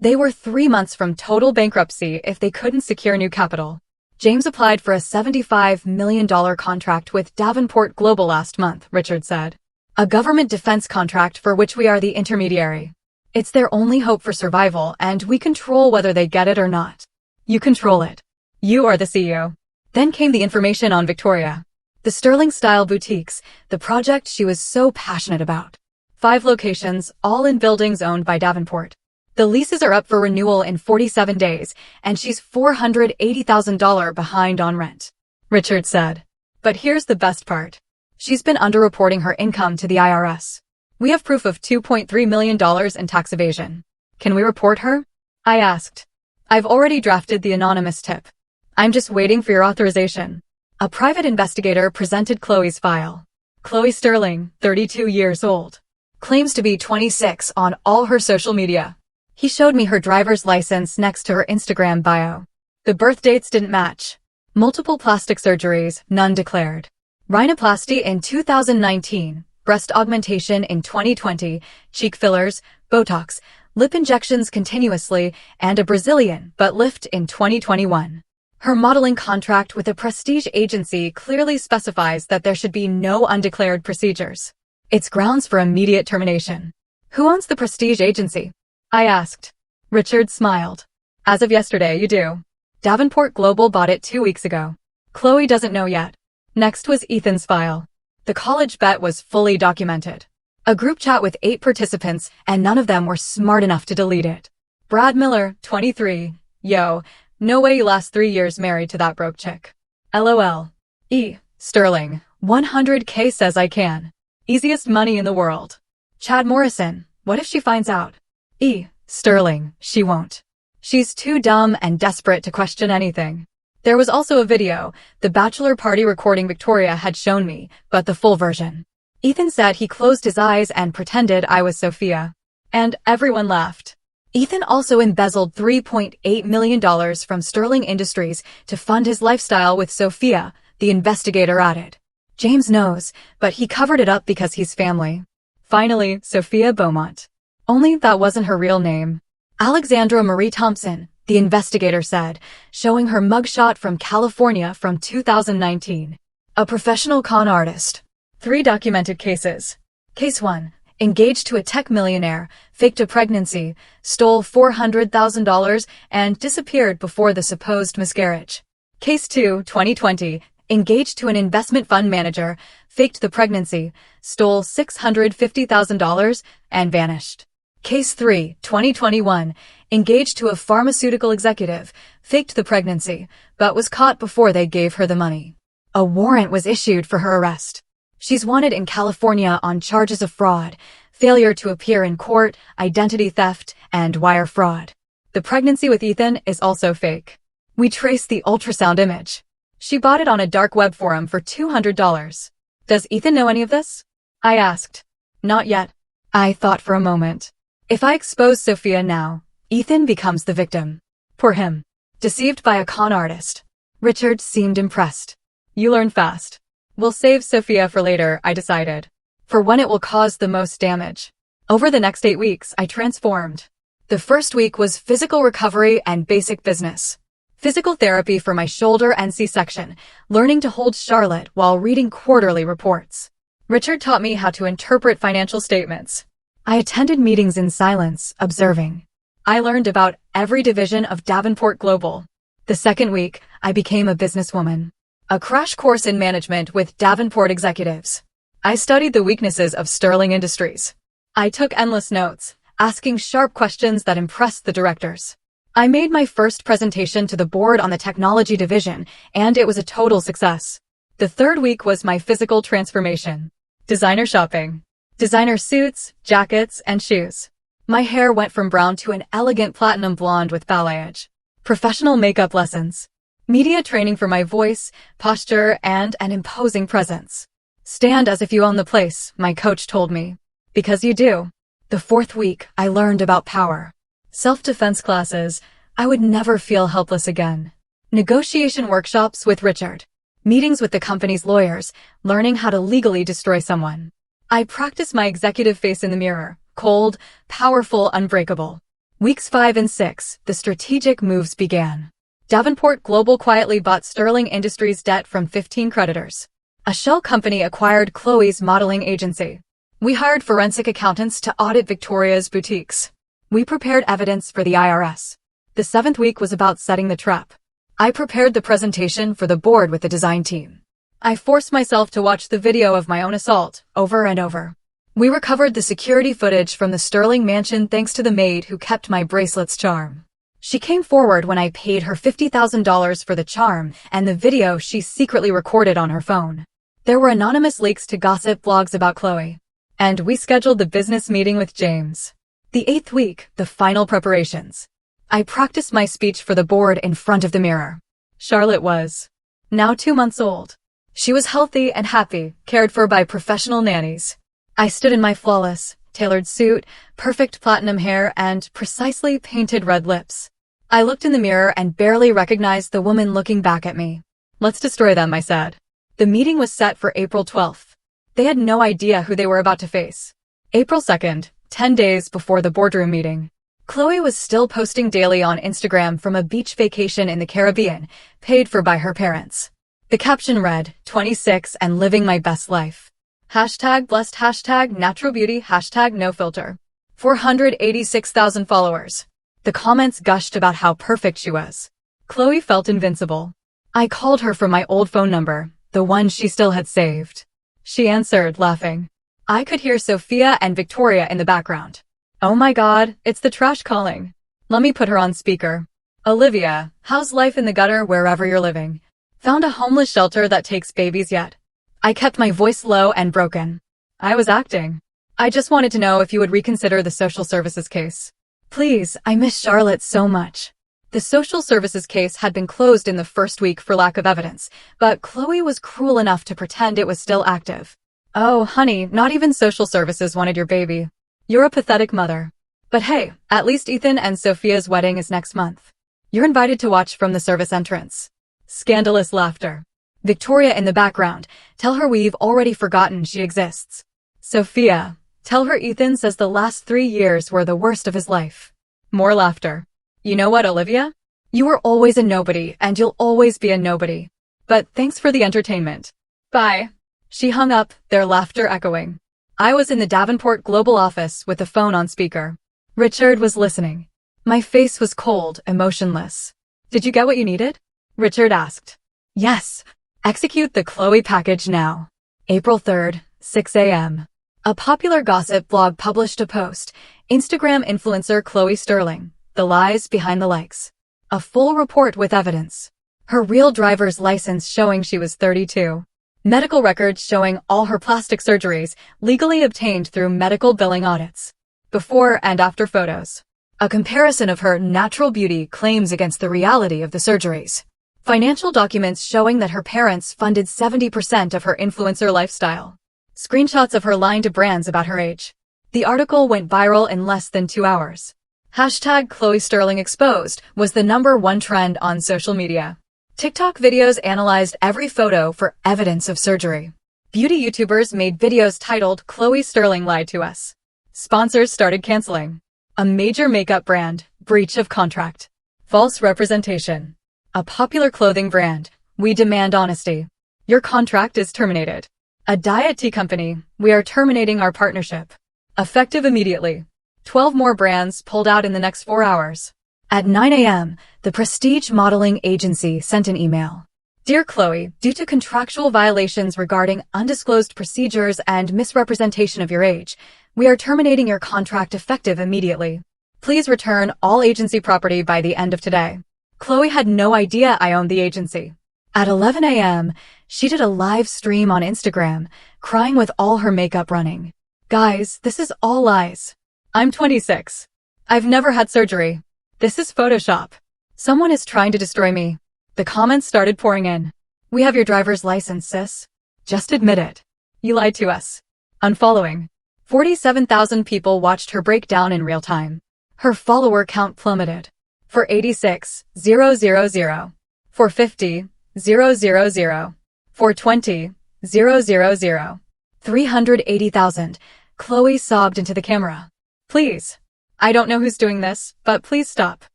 They were 3 months from total bankruptcy if they couldn't secure new capital. James applied for a $75 million contract with Davenport Global last month, Richard said. A government defense contract for which we are the intermediary. It's their only hope for survival, and we control whether they get it or not. You control it. You are the CEO. Then came the information on Victoria. The Sterling-style boutiques, the project she was so passionate about. 5 locations, all in buildings owned by Davenport. The leases are up for renewal in 47 days, and she's $480,000 behind on rent. Richard said. But here's the best part. She's been underreporting her income to the IRS. We have proof of $2.3 million in tax evasion. Can we report her? I asked. I've already drafted the anonymous tip. I'm just waiting for your authorization. A private investigator presented Chloe's file. Chloe Sterling, 32 years old. Claims to be 26 on all her social media. He showed me her driver's license next to her Instagram bio. The birth dates didn't match. Multiple plastic surgeries, none declared. Rhinoplasty in 2019, breast augmentation in 2020, cheek fillers, Botox, lip injections continuously, and a Brazilian butt lift in 2021. Her modeling contract with a prestige agency clearly specifies that there should be no undeclared procedures. It's grounds for immediate termination. Who owns the prestige agency? I asked. Richard smiled. As of yesterday, you do. Davenport Global bought it 2 weeks ago. Chloe doesn't know yet. Next was Ethan's file. The college bet was fully documented. A group chat with 8 participants, and none of them were smart enough to delete it. Brad Miller, 23. Yo, no way you last 3 years married to that broke chick. LOL. E. Sterling, 100K says I can. Easiest money in the world. Chad Morrison, what if she finds out? E. Sterling, she won't. She's too dumb and desperate to question anything. There was also a video, the bachelor party recording Victoria had shown me, but the full version. Ethan said he closed his eyes and pretended I was Sophia. And everyone laughed. Ethan also embezzled $3.8 million from Sterling Industries to fund his lifestyle with Sophia, the investigator added. James knows, but he covered it up because he's family. Finally, Sophia Beaumont. Only that wasn't her real name. Alexandra Marie Thompson, the investigator said, showing her mugshot from California from 2019. A professional con artist. 3 documented cases. Case 1. Engaged to a tech millionaire, faked a pregnancy, stole $400,000, and disappeared before the supposed miscarriage. Case 2, 2020. Engaged to an investment fund manager, faked the pregnancy, stole $650,000, and vanished. Case 3, 2021. Engaged to a pharmaceutical executive, faked the pregnancy, but was caught before they gave her the money. A warrant was issued for her arrest. She's wanted in California on charges of fraud, failure to appear in court, identity theft, and wire fraud. The pregnancy with Ethan is also fake. We traced the ultrasound image. She bought it on a dark web forum for $200. Does Ethan know any of this? I asked. Not yet. I thought for a moment. If I expose Sophia now, Ethan becomes the victim. Poor him. Deceived by a con artist. Richard seemed impressed. You learn fast. We'll save Sophia for later, I decided. For when it will cause the most damage. Over the next 8 weeks, I transformed. The first week was physical recovery and basic business. Physical therapy for my shoulder and C-section, learning to hold Charlotte while reading quarterly reports. Richard taught me how to interpret financial statements. I attended meetings in silence, observing. I learned about every division of Davenport Global. The second week, I became a businesswoman. A crash course in management with Davenport executives. I studied the weaknesses of Sterling Industries. I took endless notes, asking sharp questions that impressed the directors. I made my first presentation to the board on the technology division, and it was a total success. The third week was my physical transformation. Designer shopping. Designer suits, jackets, and shoes. My hair went from brown to an elegant platinum blonde with balayage. Professional makeup lessons. Media training for my voice, posture, and an imposing presence. Stand as if you own the place, my coach told me. Because you do. The fourth week, I learned about power. Self-defense classes. I would never feel helpless again. Negotiation workshops with Richard. Meetings with the company's lawyers, learning how to legally destroy someone. I practiced my executive face in the mirror. Cold, powerful, unbreakable. Weeks 5 and 6, the strategic moves began. Davenport Global quietly bought Sterling Industries' debt from 15 creditors. A shell company acquired Chloe's modeling agency. We hired forensic accountants to audit Victoria's boutiques. We prepared evidence for the IRS. The seventh week was about setting the trap. I prepared the presentation for the board with the design team. I forced myself to watch the video of my own assault, over and over. We recovered the security footage from the Sterling mansion thanks to the maid who kept my bracelet's charm. She came forward when I paid her $50,000 for the charm and the video she secretly recorded on her phone. There were anonymous leaks to gossip blogs about Chloe. And we scheduled the business meeting with James. The 8th week, the final preparations. I practiced my speech for the board in front of the mirror. Charlotte was now 2 months old. She was healthy and happy, cared for by professional nannies. I stood in my flawless, tailored suit, perfect platinum hair, and precisely painted red lips. I looked in the mirror and barely recognized the woman looking back at me. Let's destroy them, I said. The meeting was set for April 12th. They had no idea who they were about to face. April 2nd, 10 days before the boardroom meeting. Chloe was still posting daily on Instagram from a beach vacation in the Caribbean, paid for by her parents. The caption read, 26 and living my best life. Hashtag blessed, hashtag natural beauty, hashtag no filter. 486,000 followers. The comments gushed about how perfect she was. Chloe felt invincible. I called her from my old phone number, the one she still had saved. She answered, laughing. I could hear Sophia and Victoria in the background. Oh my God, it's the trash calling. Let me put her on speaker. Olivia, how's life in the gutter wherever you're living? Found a homeless shelter that takes babies yet? I kept my voice low and broken. I was acting. I just wanted to know if you would reconsider the social services case. Please, I miss Charlotte so much. The social services case had been closed in the first week for lack of evidence, but Chloe was cruel enough to pretend it was still active. Oh, honey, not even social services wanted your baby. You're a pathetic mother. But hey, at least Ethan and Sophia's wedding is next month. You're invited to watch from the service entrance. Scandalous laughter. Victoria in the background, tell her we've already forgotten she exists. Sophia, tell her Ethan says the last 3 years were the worst of his life. More laughter. You know what, Olivia? You were always a nobody, and you'll always be a nobody. But thanks for the entertainment. Bye. She hung up, their laughter echoing. I was in the Davenport Global office with the phone on speaker. Richard was listening. My face was cold, emotionless. Did you get what you needed? Richard asked. Yes. Execute the Chloe package now. April 3rd, 6 a.m. A popular gossip blog published a post. Instagram influencer Chloe Sterling. The lies behind the likes. A full report with evidence. Her real driver's license showing she was 32. Medical records showing all her plastic surgeries, legally obtained through medical billing audits. Before and after photos. A comparison of her natural beauty claims against the reality of the surgeries. Financial documents showing that her parents funded 70% of her influencer lifestyle. Screenshots of her lying to brands about her age. The article went viral in less than 2 hours. Hashtag Chloe Sterling Exposed was the #1 trend on social media. TikTok videos analyzed every photo for evidence of surgery. Beauty YouTubers made videos titled Chloe Sterling Lied to Us. Sponsors started canceling. A major makeup brand, breach of contract. False representation. A popular clothing brand, we demand honesty. Your contract is terminated. A diet tea company, we are terminating our partnership. Effective immediately. 12 more brands pulled out in the next 4 hours. At 9 a.m., the prestige modeling agency sent an email. Dear Chloe, due to contractual violations regarding undisclosed procedures and misrepresentation of your age, we are terminating your contract effective immediately. Please return all agency property by the end of today. Chloe had no idea I owned the agency. At 11 a.m., she did a live stream on Instagram, crying with all her makeup running. Guys, this is all lies. I'm 26. I've never had surgery. This is Photoshop. Someone is trying to destroy me. The comments started pouring in. We have your driver's license, sis. Just admit it. You lied to us. Unfollowing. 47,000 people watched her break down in real time. Her follower count plummeted. For 86, 000. For 50, 000. For 20, 000. 380,000. Chloe sobbed into the camera. Please. I don't know who's doing this, but please stop.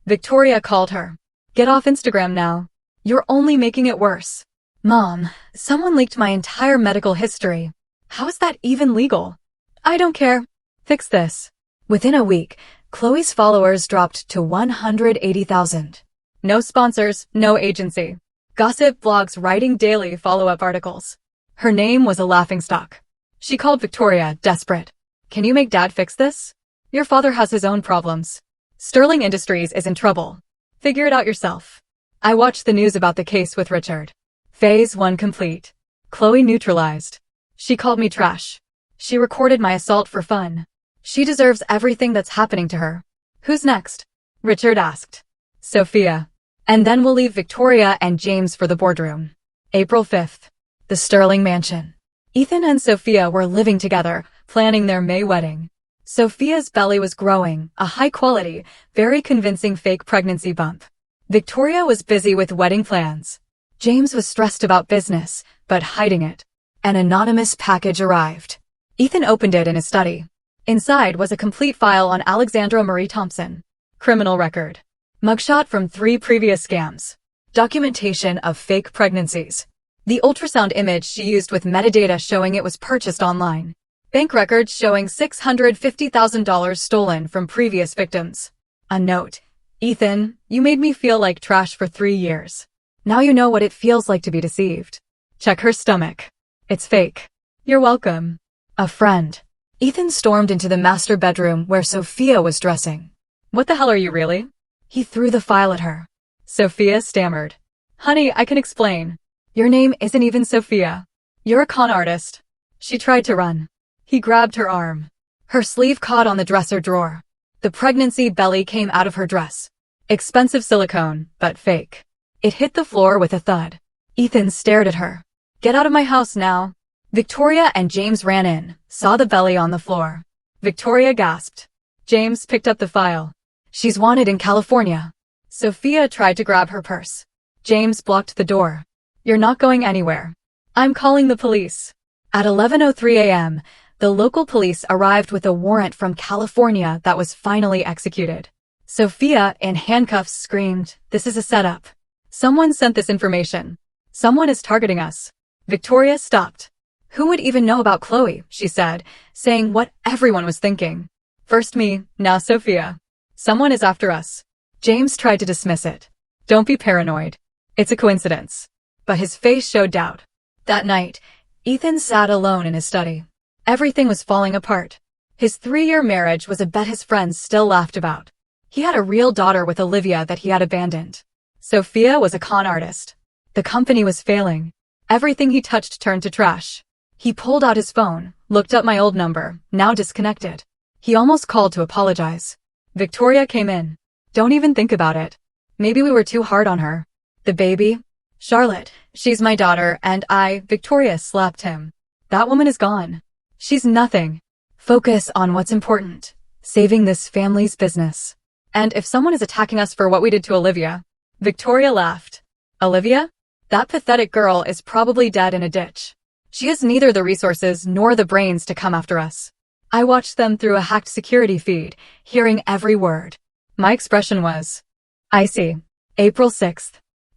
Victoria called her. Get off Instagram now. You're only making it worse. Mom, someone leaked my entire medical history. How is that even legal? I don't care. Fix this. Within a week, Chloe's followers dropped to 180,000. No sponsors, no agency. Gossip blogs writing daily follow-up articles. Her name was a laughingstock. She called Victoria, desperate. Can you make Dad fix this? Your father has his own problems. Sterling Industries is in trouble. Figure it out yourself. I watched the news about the case with Richard. Phase 1 complete. Chloe neutralized. She called me trash. She recorded my assault for fun. She deserves everything that's happening to her. Who's next? Richard asked. Sophia. And then we'll leave Victoria and James for the boardroom. April 5th. The Sterling Mansion. Ethan and Sophia were living together, planning their May wedding. Sophia's belly was growing, a high-quality, very convincing fake pregnancy bump. Victoria was busy with wedding plans. James was stressed about business, but hiding it. An anonymous package arrived. Ethan opened it in his study. Inside was a complete file on Alexandra Marie Thompson. Criminal record. Mugshot from 3 previous scams. Documentation of fake pregnancies. The ultrasound image she used with metadata showing it was purchased online. Bank records showing $650,000 stolen from previous victims. A note. Ethan, you made me feel like trash for 3 years. Now you know what it feels like to be deceived. Check her stomach. It's fake. You're welcome. A friend. Ethan stormed into the master bedroom where Sophia was dressing. What the hell are you really? He threw the file at her. Sophia stammered. Honey, I can explain. Your name isn't even Sophia. You're a con artist. She tried to run. He grabbed her arm. Her sleeve caught on the dresser drawer. The pregnancy belly came out of her dress. Expensive silicone, but fake. It hit the floor with a thud. Ethan stared at her. Get out of my house now. Victoria and James ran in, saw the belly on the floor. Victoria gasped. James picked up the file. She's wanted in California. Sophia tried to grab her purse. James blocked the door. You're not going anywhere. I'm calling the police. At 11:03 a.m., the local police arrived with a warrant from California that was finally executed. Sophia, in handcuffs, screamed, "This is a setup. Someone sent this information. Someone is targeting us." Victoria stopped. Who would even know about Chloe, she said, saying what everyone was thinking. First me, now Sophia. Someone is after us. James tried to dismiss it. Don't be paranoid. It's a coincidence. But his face showed doubt. That night, Ethan sat alone in his study. Everything was falling apart. His 3-year marriage was a bet his friends still laughed about. He had a real daughter with Olivia that he had abandoned. Sophia was a con artist. The company was failing. Everything he touched turned to trash. He pulled out his phone, looked up my old number, now disconnected. He almost called to apologize. Victoria came in. Don't even think about it. Maybe we were too hard on her. The baby? Charlotte, she's my daughter, and Victoria slapped him. That woman is gone. She's nothing. Focus on what's important. Saving this family's business. And if someone is attacking us for what we did to Olivia. Victoria laughed. Olivia? That pathetic girl is probably dead in a ditch. She has neither the resources nor the brains to come after us. I watched them through a hacked security feed, hearing every word. My expression was, I see. April 6th.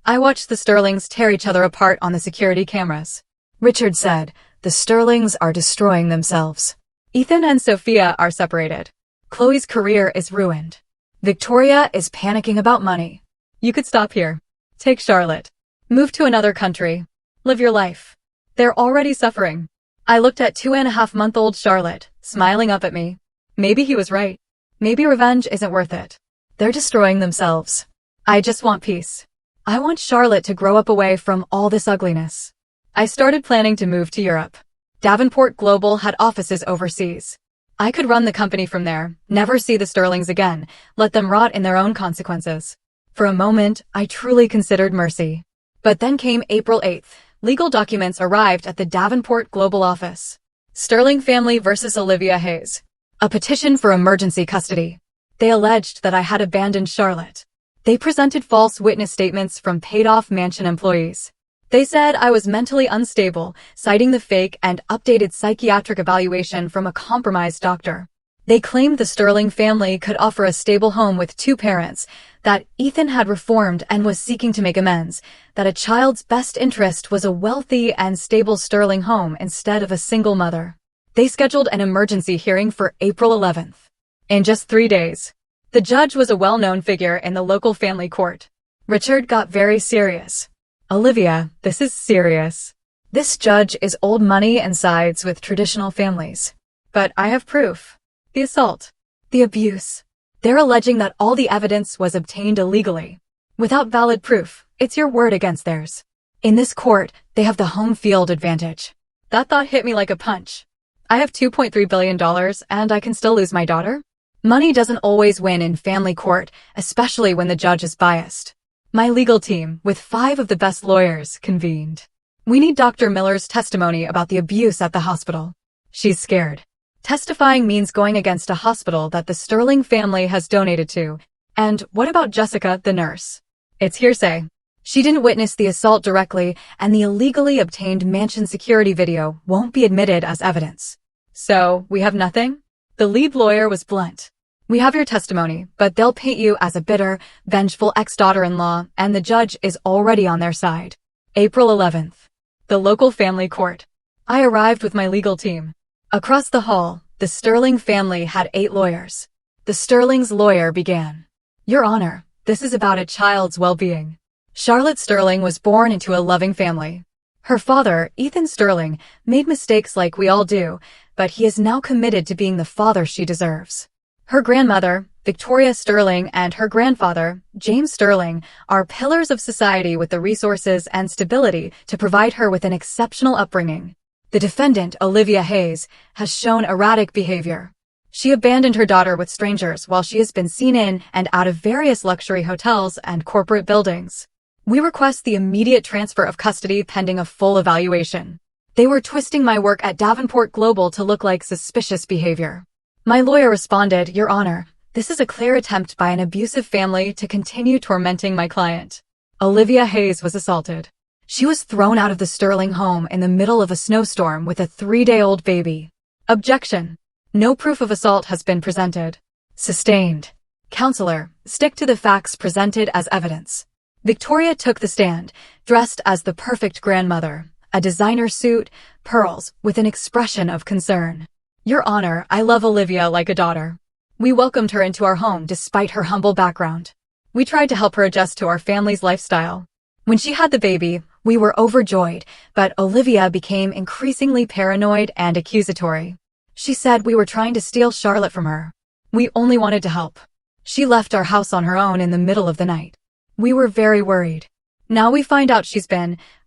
I watched the Sterlings tear each other apart on the security cameras. Richard said, the Sterlings are destroying themselves. Ethan and Sophia are separated. Chloe's career is ruined. Victoria is panicking about money. You could stop here. Take Charlotte. Move to another country. Live your life. They're already suffering. I looked at 2.5-month-old Charlotte, smiling up at me. Maybe he was right. Maybe revenge isn't worth it. They're destroying themselves. I just want peace. I want Charlotte to grow up away from all this ugliness. I started planning to move to Europe. Davenport Global had offices overseas. I could run the company from there, never see the Sterlings again, let them rot in their own consequences. For a moment, I truly considered mercy. But then came April 8th. Legal documents arrived at the Davenport Global office. Sterling family versus Olivia Hayes. A petition for emergency custody. They alleged that I had abandoned Charlotte. They presented false witness statements from paid-off mansion employees. They said I was mentally unstable, citing the fake and updated psychiatric evaluation from a compromised doctor. They claimed the Sterling family could offer a stable home with 2 parents, that Ethan had reformed and was seeking to make amends, that a child's best interest was a wealthy and stable Sterling home instead of a single mother. They scheduled an emergency hearing for April 11th. In just 3 days. The judge was a well-known figure in the local family court. Richard got very serious. Olivia, this is serious. This judge is old money and sides with traditional families. But I have proof. The assault. The abuse. They're alleging that all the evidence was obtained illegally. Without valid proof, it's your word against theirs. In this court, they have the home field advantage. That thought hit me like a punch. I have $2.3 billion and I can still lose my daughter? Money doesn't always win in family court, especially when the judge is biased. My legal team, with 5 of the best lawyers, convened. We need Dr. Miller's testimony about the abuse at the hospital. She's scared. Testifying means going against a hospital that the Sterling family has donated to. And what about Jessica, the nurse? It's hearsay. She didn't witness the assault directly, and the illegally obtained mansion security video won't be admitted as evidence. So, we have nothing? The lead lawyer was blunt. We have your testimony, but they'll paint you as a bitter, vengeful ex-daughter-in-law, and the judge is already on their side. April 11th. The local family court. I arrived with my legal team. Across the hall, the Sterling family had 8 lawyers. The Sterling's lawyer began. Your Honor, this is about a child's well-being. Charlotte Sterling was born into a loving family. Her father, Ethan Sterling, made mistakes like we all do, but he is now committed to being the father she deserves. Her grandmother, Victoria Sterling, and her grandfather, James Sterling, are pillars of society with the resources and stability to provide her with an exceptional upbringing. The defendant, Olivia Hayes, has shown erratic behavior. She abandoned her daughter with strangers while she has been seen in and out of various luxury hotels and corporate buildings. We request the immediate transfer of custody pending a full evaluation. They were twisting my work at Davenport Global to look like suspicious behavior. My lawyer responded, Your Honor, this is a clear attempt by an abusive family to continue tormenting my client. Olivia Hayes was assaulted. She was thrown out of the Sterling home in the middle of a snowstorm with a 3-day-old baby. Objection. No proof of assault has been presented. Sustained. Counselor, stick to the facts presented as evidence. Victoria took the stand, dressed as the perfect grandmother, a designer suit, pearls, with an expression of concern. Your Honor, I love Olivia like a daughter. We welcomed her into our home despite her humble background. We tried to help her adjust to our family's lifestyle. When she had the baby, we were overjoyed, but Olivia became increasingly paranoid and accusatory. She said we were trying to steal Charlotte from her. We only wanted to help. She left our house on her own in the middle of the night. We were very worried. Now we find out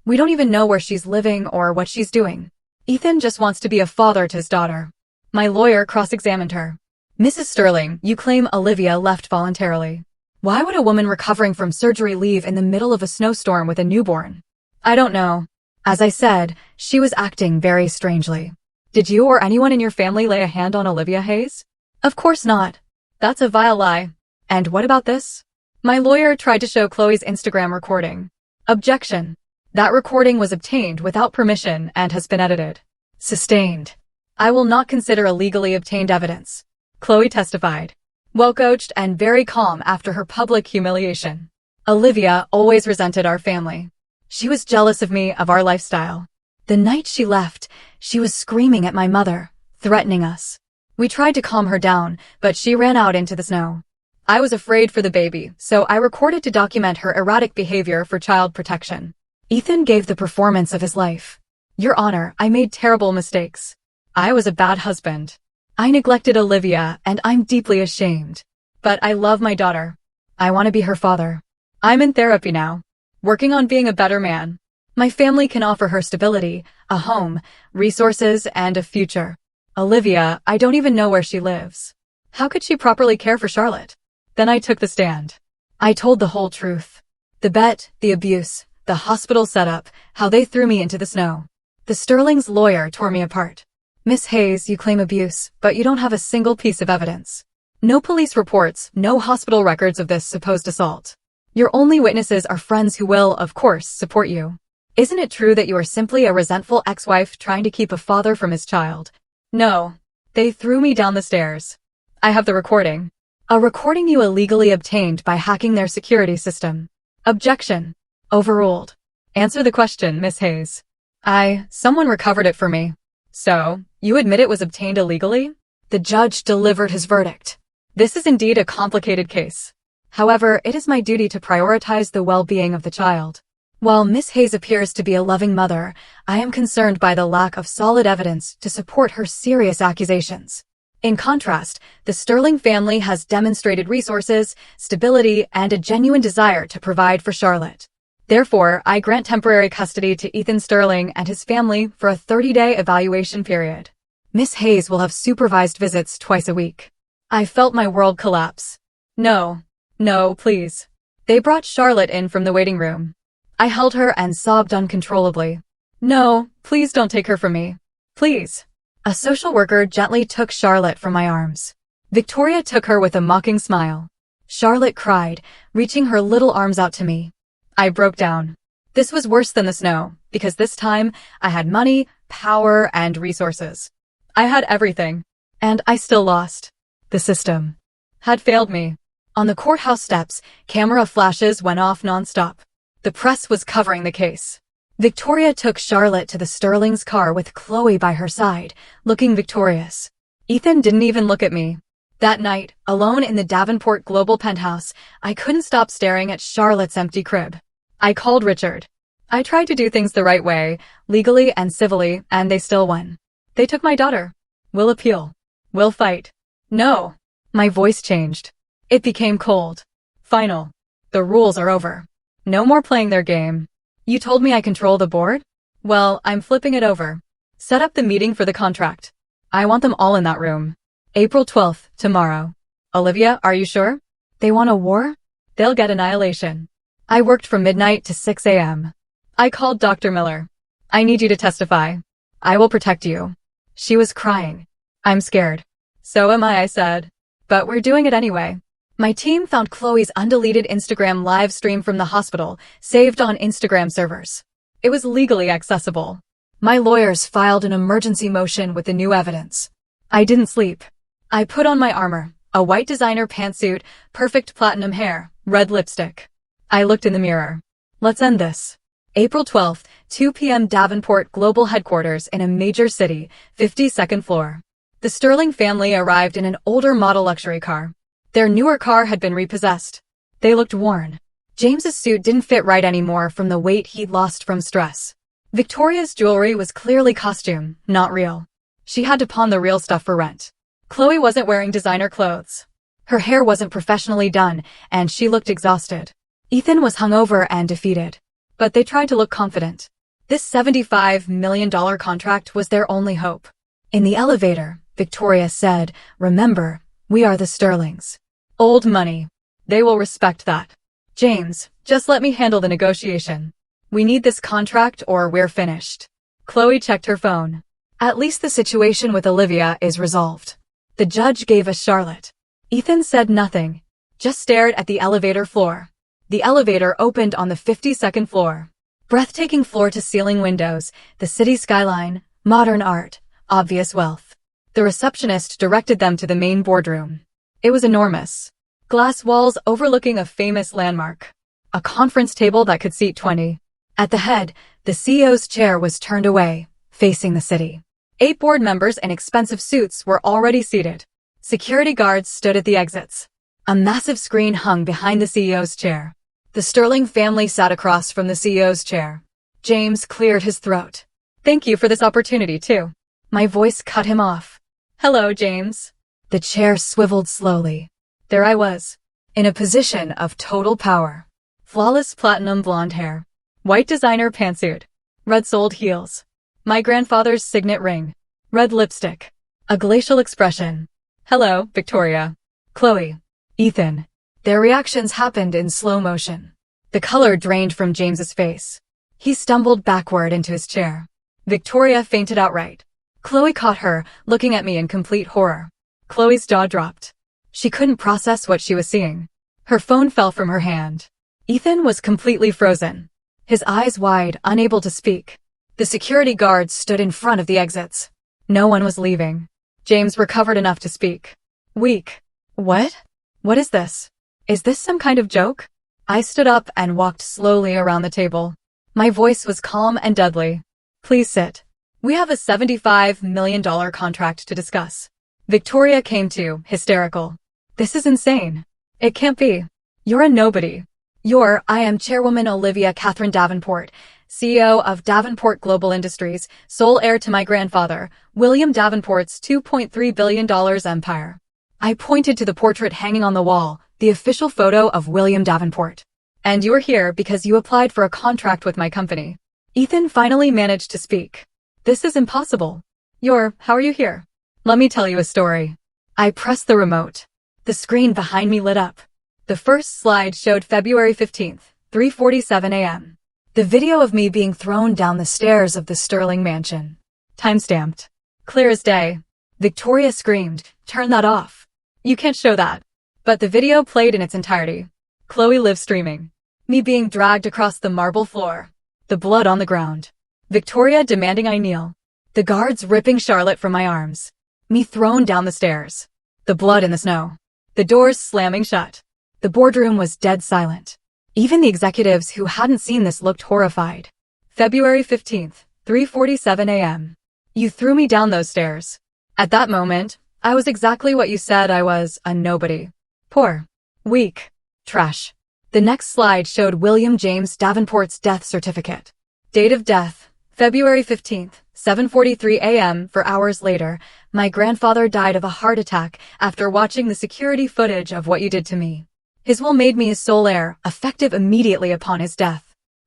we don't even know where she's living or what she's doing. Ethan just wants to be a father to his daughter. My lawyer cross-examined her. Mrs. Sterling, you claim Olivia left voluntarily. Why would a woman recovering from surgery leave in the middle of a snowstorm with a newborn? I don't know. As I said, she was acting very strangely. Did you or anyone in your family lay a hand on Olivia Hayes? Of course not. That's a vile lie. And what about this? My lawyer tried to show Chloe's Instagram recording. Objection. That recording was obtained without permission and has been edited. Sustained. I will not consider illegally obtained evidence, Chloe testified, well-coached and very calm after her public humiliation. Olivia always resented our family. She was jealous of me, of our lifestyle. The night she left, she was screaming at my mother, threatening us. We tried to calm her down, but she ran out into the snow. I was afraid for the baby, so I recorded to document her erratic behavior for child protection. Ethan gave the performance of his life. Your Honor, I made terrible mistakes. I was a bad husband. I neglected Olivia, and I'm deeply ashamed. But I love my daughter. I want to be her father. I'm in therapy now, working on being a better man. My family can offer her stability, a home, resources, and a future. Olivia, I don't even know where she lives. How could she properly care for Charlotte? Then I took the stand. I told the whole truth. The bet, the abuse, the hospital setup, how they threw me into the snow. The Sterling's lawyer tore me apart. Miss Hayes, you claim abuse, but you don't have a single piece of evidence. No police reports, no hospital records of this supposed assault. Your only witnesses are friends who will, of course, support you. Isn't it true that you are simply a resentful ex-wife trying to keep a father from his child? No. They threw me down the stairs. I have the recording. A recording you illegally obtained by hacking their security system. Objection. Overruled. Answer the question, Miss Hayes. Someone recovered it for me. So, you admit it was obtained illegally? The judge delivered his verdict. This is indeed a complicated case. However, it is my duty to prioritize the well-being of the child. While Miss Hayes appears to be a loving mother, I am concerned by the lack of solid evidence to support her serious accusations. In contrast, the Sterling family has demonstrated resources, stability, and a genuine desire to provide for Charlotte. Therefore, I grant temporary custody to Ethan Sterling and his family for a 30-day evaluation period. Miss Hayes will have supervised visits twice a week. I felt my world collapse. No, please. They brought Charlotte in from the waiting room. I held her and sobbed uncontrollably. No, please don't take her from me. Please. A social worker gently took Charlotte from my arms. Victoria took her with a mocking smile. Charlotte cried, reaching her little arms out to me. I broke down. This was worse than the snow, because this time I had money, power, and resources. I had everything. And I still lost. The system had failed me. On the courthouse steps, camera flashes went off nonstop. The press was covering the case. Victoria took Charlotte to the Sterling's car with Chloe by her side, looking victorious. Ethan didn't even look at me. That night, alone in the Davenport Global penthouse, I couldn't stop staring at Charlotte's empty crib. I called Richard. I tried to do things the right way, legally and civilly, and they still won. They took my daughter. We'll appeal. We'll fight. No. My voice changed. It became cold. Final. The rules are over. No more playing their game. You told me I control the board? Well, I'm flipping it over. Set up the meeting for the contract. I want them all in that room. April 12th, tomorrow. Olivia, are you sure? They want a war? They'll get annihilation. I worked from midnight to 6 a.m. I called Dr. Miller. I need you to testify. I will protect you. She was crying. I'm scared. So am I said. But we're doing it anyway. My team found Chloe's undeleted Instagram live stream from the hospital, saved on Instagram servers. It was legally accessible. My lawyers filed an emergency motion with the new evidence. I didn't sleep. I put on my armor, a white designer pantsuit, perfect platinum hair, red lipstick. I looked in the mirror. Let's end this. April 12th, 2 p.m. Davenport Global Headquarters in a major city, 52nd floor. The Sterling family arrived in an older model luxury car. Their newer car had been repossessed. They looked worn. James's suit didn't fit right anymore from the weight he'd lost from stress. Victoria's jewelry was clearly costume, not real. She had to pawn the real stuff for rent. Chloe wasn't wearing designer clothes. Her hair wasn't professionally done, and she looked exhausted. Ethan was hungover and defeated. But they tried to look confident. This $75 million contract was their only hope. In the elevator, Victoria said, "Remember, we are the Sterlings. Old money. They will respect that. James, just let me handle the negotiation. We need this contract or we're finished." Chloe checked her phone. At least the situation with Olivia is resolved. The judge gave us Charlotte. Ethan said nothing, just stared at the elevator floor. The elevator opened on the 52nd floor. Breathtaking floor-to-ceiling windows, the city skyline, modern art, obvious wealth. The receptionist directed them to the main boardroom. It was enormous. Glass walls overlooking a famous landmark. A conference table that could seat 20. At the head, the CEO's chair was turned away, facing the city. 8 board members in expensive suits were already seated. Security guards stood at the exits. A massive screen hung behind the CEO's chair. The Sterling family sat across from the CEO's chair. James cleared his throat. Thank you for this opportunity, too. My voice cut him off. Hello, James. The chair swiveled slowly. There I was, in a position of total power. Flawless platinum blonde hair. White designer pantsuit. Red-soled heels. My grandfather's signet ring. Red lipstick. A glacial expression. Hello, Victoria. Chloe. Ethan. Their reactions happened in slow motion. The color drained from James's face. He stumbled backward into his chair. Victoria fainted outright. Chloe caught her, looking at me in complete horror. Chloe's jaw dropped. She couldn't process what she was seeing. Her phone fell from her hand. Ethan was completely frozen. His eyes wide, unable to speak. The security guards stood in front of the exits. No one was leaving. James recovered enough to speak. Weak. What? What is this? Is this some kind of joke? I stood up and walked slowly around the table. My voice was calm and deadly. Please sit. We have a $75 million contract to discuss. Victoria came to, hysterical. This is insane. It can't be. You're a nobody. I am Chairwoman Olivia Catherine Davenport, CEO of Davenport Global Industries, sole heir to my grandfather, William Davenport's $2.3 billion empire. I pointed to the portrait hanging on the wall, the official photo of William Davenport. And you're here because you applied for a contract with my company. Ethan finally managed to speak. This is impossible. How are you here? Let me tell you a story. I pressed the remote. The screen behind me lit up. The first slide showed February 15th, 3:47 a.m. The video of me being thrown down the stairs of the Sterling mansion. Timestamped. Clear as day. Victoria screamed, "Turn that off. You can't show that." But the video played in its entirety. Chloe live streaming. Me being dragged across the marble floor. The blood on the ground. Victoria demanding I kneel. The guards ripping Charlotte from my arms. Me thrown down the stairs. The blood in the snow. The doors slamming shut. The boardroom was dead silent. Even the executives who hadn't seen this looked horrified. February 15th, 3:47 a.m. You threw me down those stairs. At that moment, I was exactly what you said I was, a nobody. Poor. Weak. Trash. The next slide showed William James Davenport's death certificate. Date of death, February 15th, 7:43 a.m. For hours later, my grandfather died of a heart attack after watching the security footage of what you did to me. His will made me his sole heir, effective immediately upon his death.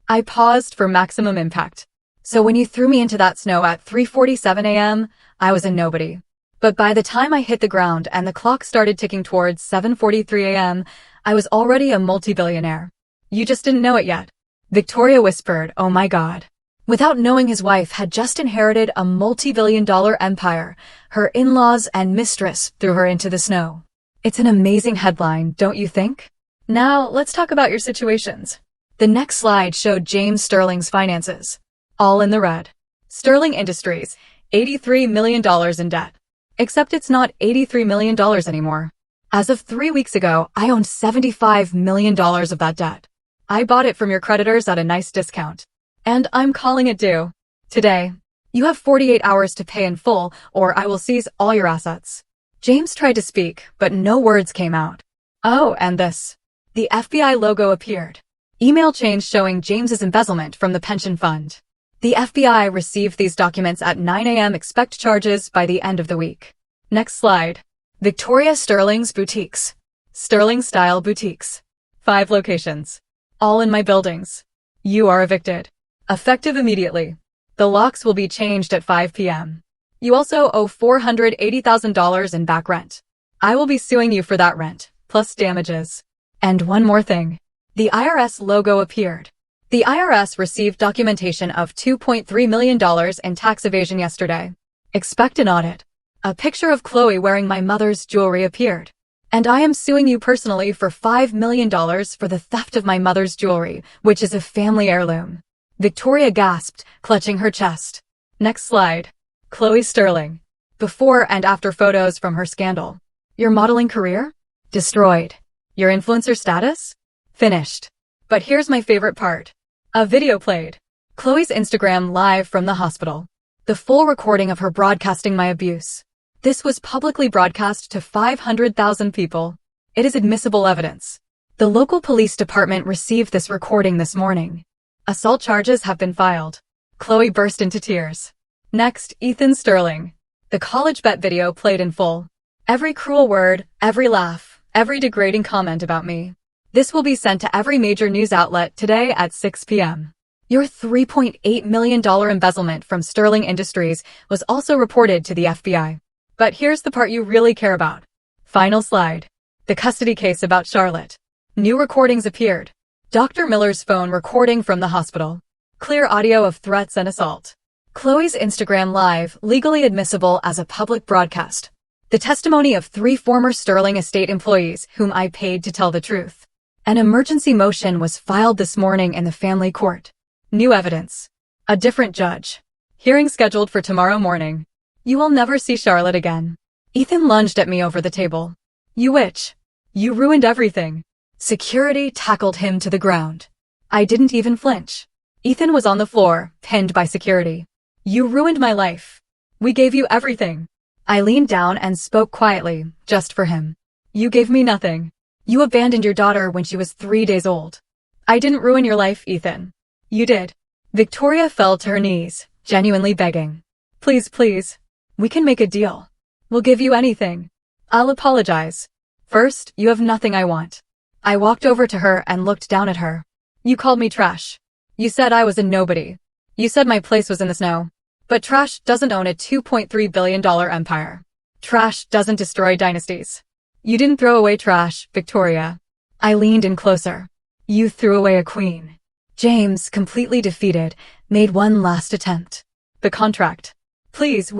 I paused for maximum impact. So when you threw me into that snow at 3:47 a.m., I was a nobody. But by the time I hit the ground and the clock started ticking towards 7:43 a.m., I was already a multi-billionaire. You just didn't know it yet. Victoria whispered, "Oh my God." Without knowing his wife had just inherited a multi-billion-dollar empire, her in-laws and mistress threw her into the snow. It's an amazing headline, don't you think? Now, let's talk about your situations. The next slide showed James Sterling's finances. All in the red. Sterling Industries, $83 million in debt. Except it's not $83 million anymore. As of 3 weeks ago, I owned $75 million of that debt. I bought it from your creditors at a nice discount. And I'm calling it due. Today. You have 48 hours to pay in full, or I will seize all your assets. James tried to speak, but no words came out. Oh, and this. The FBI logo appeared. Email chains showing James's embezzlement from the pension fund. The FBI received these documents at 9 a.m. Expect charges by the end of the week. Next slide. Victoria Sterling's boutiques. Sterling-style boutiques. 5 locations. All in my buildings. You are evicted. Effective immediately. The locks will be changed at 5 p.m. You also owe $480,000 in back rent. I will be suing you for that rent, plus damages. And one more thing. The IRS logo appeared. The IRS received documentation of $2.3 million in tax evasion yesterday. Expect an audit. A picture of Chloe wearing my mother's jewelry appeared. And I am suing you personally for $5 million for the theft of my mother's jewelry, which is a family heirloom. Victoria gasped, clutching her chest. Next slide. Chloe Sterling. Before and after photos from her scandal. Your modeling career? Destroyed. Your influencer status? Finished. But here's my favorite part. A video played. Chloe's Instagram live from the hospital. The full recording of her broadcasting my abuse. This was publicly broadcast to 500,000 people. It is admissible evidence. The local police department received this recording this morning. Assault charges have been filed. Chloe burst into tears. Next, Ethan Sterling. The college bet video played in full. Every cruel word, every laugh, every degrading comment about me. This will be sent to every major news outlet today at 6 p.m. Your $3.8 million embezzlement from Sterling Industries was also reported to the FBI. But here's the part you really care about. Final slide. The custody case about Charlotte. New recordings appeared. Dr. Miller's phone recording from the hospital. Clear audio of threats and assault. Chloe's Instagram live, legally admissible as a public broadcast. The testimony of 3 former Sterling estate employees whom I paid to tell the truth. An emergency motion was filed this morning in the family court. New evidence. A different judge. Hearing scheduled for tomorrow morning. You will never see Charlotte again. Ethan lunged at me over the table. You witch. You ruined everything. Security tackled him to the ground. I didn't even flinch. Ethan was on the floor, pinned by security. You ruined my life. We gave you everything. I leaned down and spoke quietly, just for him. You gave me nothing. You abandoned your daughter when she was 3 days old. I didn't ruin your life, Ethan. You did. Victoria fell to her knees, genuinely begging. Please, please. We can make a deal. We'll give you anything. I'll apologize. First, you have nothing I want. I walked over to her and looked down at her. You called me trash. You said I was a nobody. You said my place was in the snow. But trash doesn't own a $2.3 billion empire. Trash doesn't destroy dynasties. You didn't throw away trash, Victoria. I leaned in closer. You threw away a queen. James, completely defeated, made one last attempt. The contract. Please,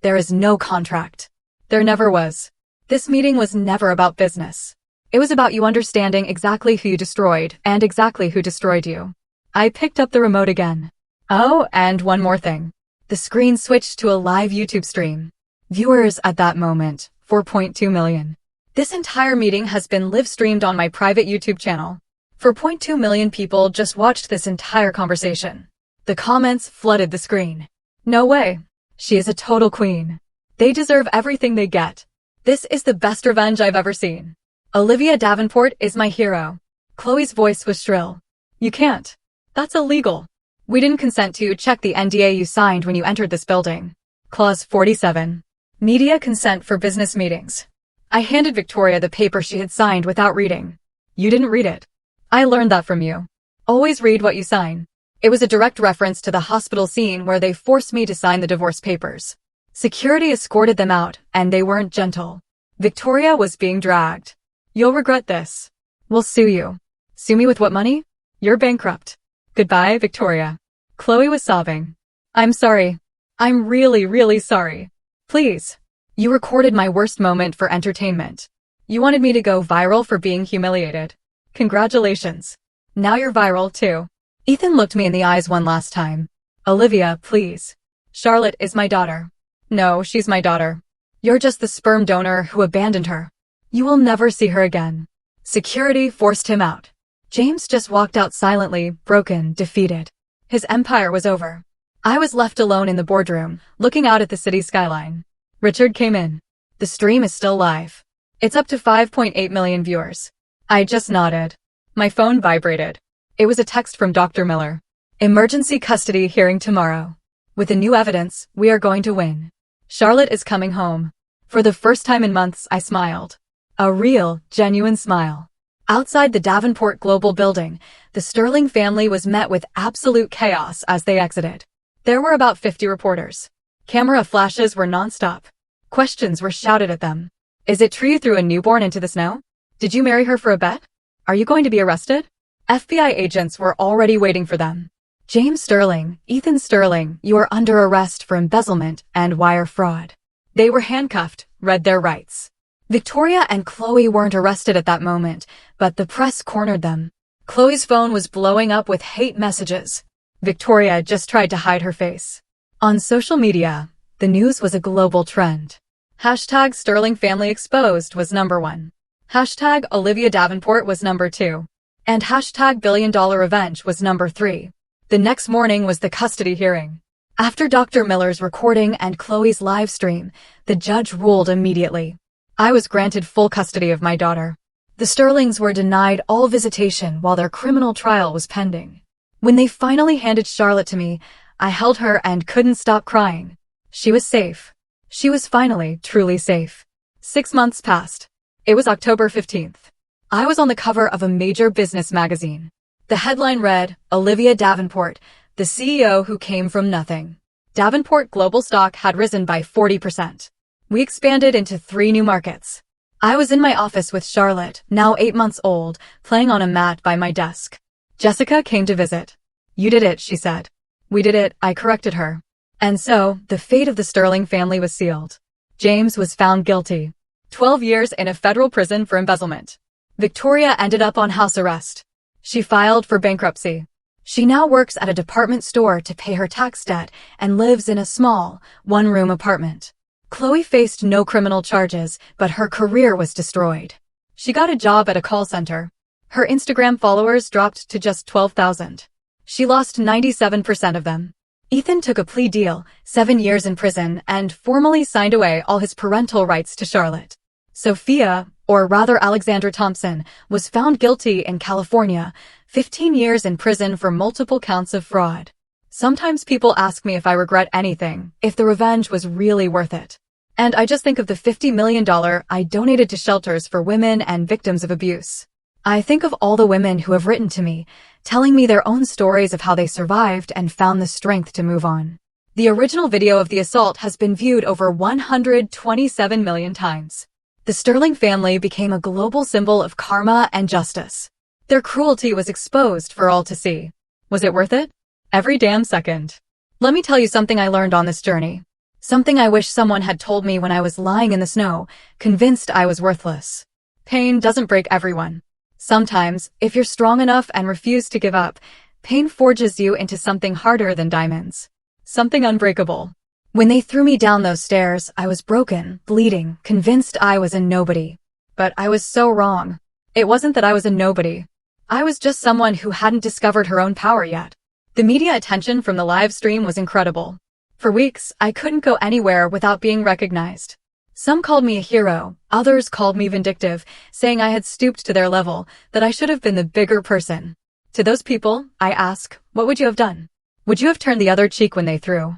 there is no contract. There never was. This meeting was never about business. It was about you understanding exactly who you destroyed and exactly who destroyed you. I picked up the remote again. Oh, and one more thing. The screen switched to a live YouTube stream. Viewers at that moment, 4.2 million. This entire meeting has been live streamed on my private YouTube channel. 4.2 million people just watched this entire conversation. The comments flooded the screen. No way. She is a total queen. They deserve everything they get. This is the best revenge I've ever seen. Olivia Davenport is my hero. Chloe's voice was shrill. You can't. That's illegal. We didn't consent to check the NDA you signed when you entered this building. Clause 47. Media consent for business meetings. I handed Victoria the paper she had signed without reading. You didn't read it. I learned that from you. Always read what you sign. It was a direct reference to the hospital scene where they forced me to sign the divorce papers. Security escorted them out, and they weren't gentle. Victoria was being dragged. You'll regret this. We'll sue you. Sue me with what money? You're bankrupt. Goodbye, Victoria. Chloe was sobbing. I'm sorry. I'm really, really sorry. Please. You recorded my worst moment for entertainment. You wanted me to go viral for being humiliated. Congratulations. Now you're viral too. Ethan looked me in the eyes one last time. Olivia, please. Charlotte is my daughter. No, she's my daughter. You're just the sperm donor who abandoned her. You will never see her again. Security forced him out. James just walked out silently, broken, defeated. His empire was over. I was left alone in the boardroom, looking out at the city skyline. Richard came in. The stream is still live. It's up to 5.8 million viewers. I just nodded. My phone vibrated. It was a text from Dr. Miller. Emergency custody hearing tomorrow. With the new evidence, we are going to win. Charlotte is coming home. For the first time in months, I smiled. A real, genuine smile. Outside the Davenport Global building, the Sterling family was met with absolute chaos as they exited. There were about 50 reporters. Camera flashes were nonstop. Questions were shouted at them. Is it true you threw a newborn into the snow? Did you marry her for a bet? Are you going to be arrested? FBI agents were already waiting for them. James Sterling, Ethan Sterling, you are under arrest for embezzlement and wire fraud. They were handcuffed, read their rights. Victoria and Chloe weren't arrested at that moment, but the press cornered them. Chloe's phone was blowing up with hate messages. Victoria just tried to hide her face. On social media, The news was a global trend. Hashtag Sterling Family Exposed was #1. Hashtag Olivia Davenport was #2. And hashtag Billion Dollar Revenge was #3. The next morning was the custody hearing. After Dr. Miller's recording and Chloe's live stream, the judge ruled immediately. I was granted full custody of my daughter. The Sterlings were denied all visitation while their criminal trial was pending. When they finally handed Charlotte to me, I held her and couldn't stop crying. She was safe. She was finally truly safe. 6 months passed. It was October 15th. I was on the cover of a major business magazine. The headline read, "Olivia Davenport, the CEO who came from nothing." Davenport global stock had risen by 40%. We expanded into 3 new markets. I was in my office with Charlotte, now 8 months old, playing on a mat by my desk. Jessica came to visit. "You did it," she said. "We did it," I corrected her. And so, the fate of the Sterling family was sealed. James was found guilty. 12 years in a federal prison for embezzlement. Victoria ended up on house arrest. She filed for bankruptcy. She now works at a department store to pay her tax debt and lives in a small, one-room apartment. Chloe faced no criminal charges, but her career was destroyed. She got a job at a call center. Her Instagram followers dropped to just 12,000. She lost 97% of them. Ethan took a plea deal, 7 years in prison, and formally signed away all his parental rights to Charlotte. Sophia, or rather Alexandra Thompson, was found guilty in California, 15 years in prison for multiple counts of fraud. Sometimes people ask me if I regret anything, if the revenge was really worth it. And I just think of the $50 million I donated to shelters for women and victims of abuse. I think of all the women who have written to me, telling me their own stories of how they survived and found the strength to move on. The original video of the assault has been viewed over 127 million times. The Sterling family became a global symbol of karma and justice. Their cruelty was exposed for all to see. Was it worth it? Every damn second. Let me tell you something I learned on this journey. Something I wish someone had told me when I was lying in the snow, convinced I was worthless. Pain doesn't break everyone. Sometimes, if you're strong enough and refuse to give up, pain forges you into something harder than diamonds. Something unbreakable. When they threw me down those stairs, I was broken, bleeding, convinced I was a nobody. But I was so wrong. It wasn't that I was a nobody. I was just someone who hadn't discovered her own power yet. The media attention from the live stream was incredible. For weeks, I couldn't go anywhere without being recognized. Some called me a hero, others called me vindictive, saying I had stooped to their level, that I should have been the bigger person. To those people, I ask, what would you have done? Would you have turned the other cheek when they threw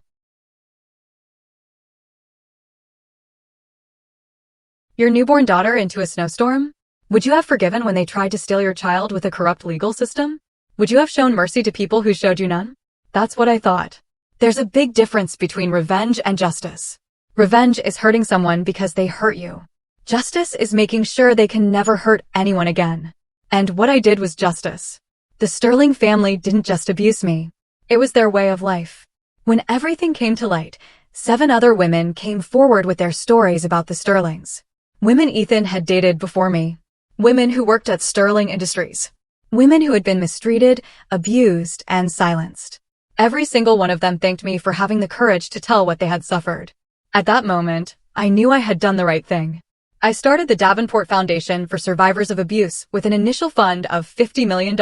your newborn daughter into a snowstorm? Would you have forgiven when they tried to steal your child with a corrupt legal system? Would you have shown mercy to people who showed you none? That's what I thought. There's a big difference between revenge and justice. Revenge is hurting someone because they hurt you. Justice is making sure they can never hurt anyone again. And what I did was justice. The Sterling family didn't just abuse me. It was their way of life. When everything came to light, 7 other women came forward with their stories about the Sterlings. Women Ethan had dated before me. Women who worked at Sterling Industries. Women who had been mistreated, abused, and silenced. Every single one of them thanked me for having the courage to tell what they had suffered. At that moment, I knew I had done the right thing. I started the Davenport Foundation for Survivors of Abuse with an initial fund of $50 million.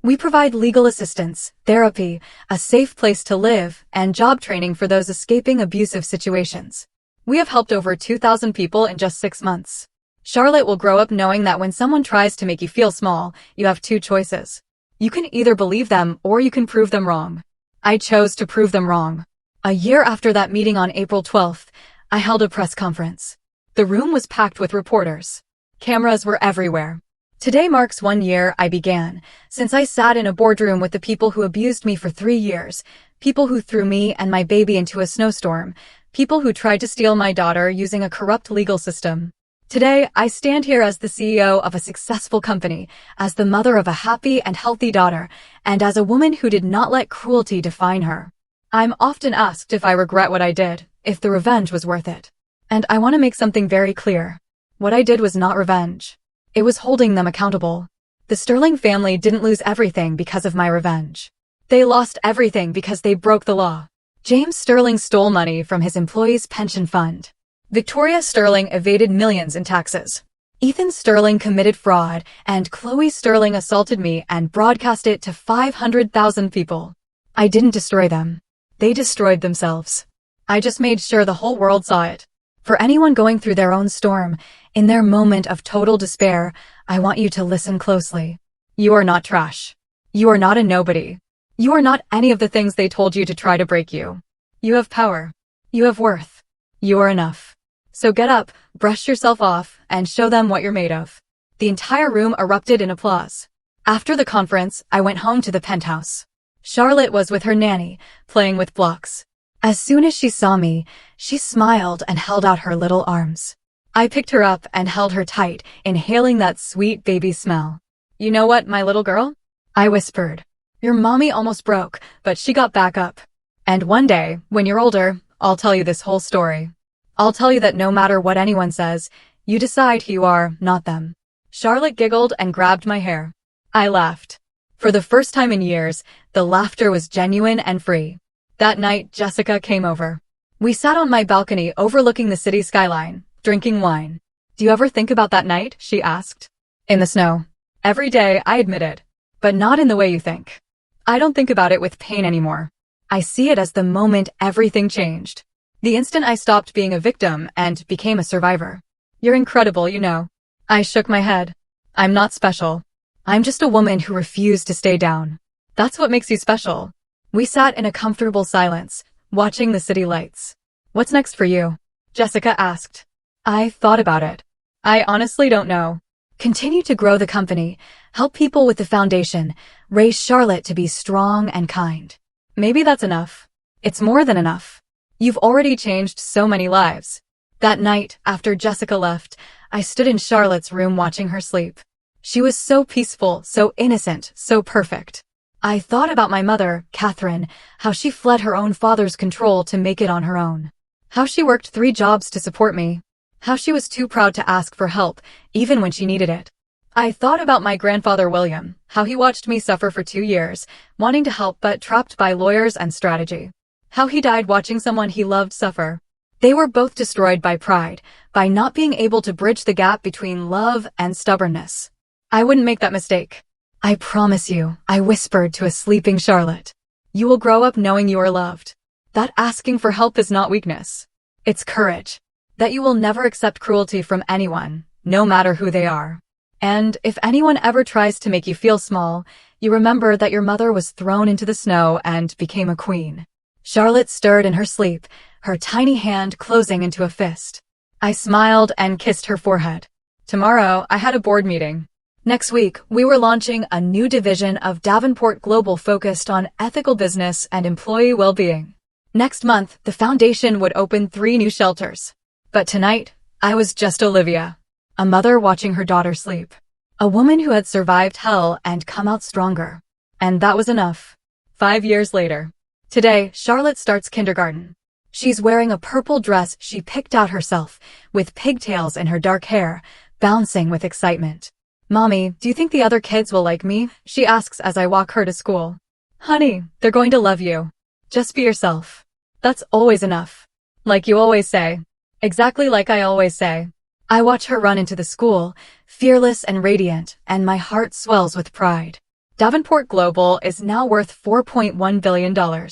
We provide legal assistance, therapy, a safe place to live, and job training for those escaping abusive situations. We have helped over 2,000 people in just 6 months. Charlotte will grow up knowing that when someone tries to make you feel small, you have 2 choices. You can either believe them or you can prove them wrong. I chose to prove them wrong. A year after that meeting on April 12th, I held a press conference. The room was packed with reporters. Cameras were everywhere. Today marks 1 year I began, since I sat in a boardroom with the people who abused me for 3 years, people who threw me and my baby into a snowstorm, people who tried to steal my daughter using a corrupt legal system. Today, I stand here as the CEO of a successful company, as the mother of a happy and healthy daughter, and as a woman who did not let cruelty define her. I'm often asked if I regret what I did, if the revenge was worth it. And I want to make something very clear. What I did was not revenge. It was holding them accountable. The Sterling family didn't lose everything because of my revenge. They lost everything because they broke the law. James Sterling stole money from his employees' pension fund. Victoria Sterling evaded millions in taxes. Ethan Sterling committed fraud, and Chloe Sterling assaulted me and broadcast it to 500,000 people. I didn't destroy them. They destroyed themselves. I just made sure the whole world saw it. For anyone going through their own storm, in their moment of total despair, I want you to listen closely. You are not trash. You are not a nobody. You are not any of the things they told you to try to break you. You have power. You have worth. You are enough. So get up, brush yourself off, and show them what you're made of. The entire room erupted in applause. After the conference, I went home to the penthouse. Charlotte was with her nanny, playing with blocks. As soon as she saw me, she smiled and held out her little arms. I picked her up and held her tight, inhaling that sweet baby smell. You know what, my little girl? I whispered. Your mommy almost broke, but she got back up. And one day, when you're older, I'll tell you this whole story. I'll tell you that no matter what anyone says, you decide who you are, not them. Charlotte giggled and grabbed my hair. I laughed. For the first time in years, the laughter was genuine and free. That night, Jessica came over. We sat on my balcony overlooking the city skyline, drinking wine. Do you ever think about that night? She asked. In the snow. Every day, I admitted. But not in the way you think. I don't think about it with pain anymore. I see it as the moment everything changed. The instant I stopped being a victim and became a survivor. You're incredible, you know. I shook my head. I'm not special. I'm just a woman who refused to stay down. That's what makes you special. We sat in a comfortable silence, watching the city lights. What's next for you? Jessica asked. I thought about it. I honestly don't know. Continue to grow the company, help people with the foundation, raise Charlotte to be strong and kind. Maybe that's enough. It's more than enough. You've already changed so many lives. That night, after Jessica left, I stood in Charlotte's room watching her sleep. She was so peaceful, so innocent, so perfect. I thought about my mother, Catherine, how she fled her own father's control to make it on her own. How she worked 3 jobs to support me. How she was too proud to ask for help, even when she needed it. I thought about my grandfather William, how he watched me suffer for 2 years, wanting to help but trapped by lawyers and strategy. How he died watching someone he loved suffer. They were both destroyed by pride, by not being able to bridge the gap between love and stubbornness. I wouldn't make that mistake. I promise you, I whispered to a sleeping Charlotte. You will grow up knowing you are loved. That asking for help is not weakness. It's courage. That you will never accept cruelty from anyone, no matter who they are. And if anyone ever tries to make you feel small, you remember that your mother was thrown into the snow and became a queen. Charlotte stirred in her sleep, her tiny hand closing into a fist. I smiled and kissed her forehead. Tomorrow, I had a board meeting. Next week, we were launching a new division of Davenport Global focused on ethical business and employee well-being. Next month, the foundation would open 3 new shelters. But tonight, I was just Olivia, a mother watching her daughter sleep. A woman who had survived hell and come out stronger. And that was enough. 5 years later. Today, Charlotte starts kindergarten. She's wearing a purple dress she picked out herself, with pigtails in her dark hair, bouncing with excitement. Mommy, do you think the other kids will like me? She asks as I walk her to school. Honey, they're going to love you. Just be yourself. That's always enough. Like you always say. Exactly like I always say. I watch her run into the school, fearless and radiant, and my heart swells with pride. Davenport Global is now worth $4.1 billion.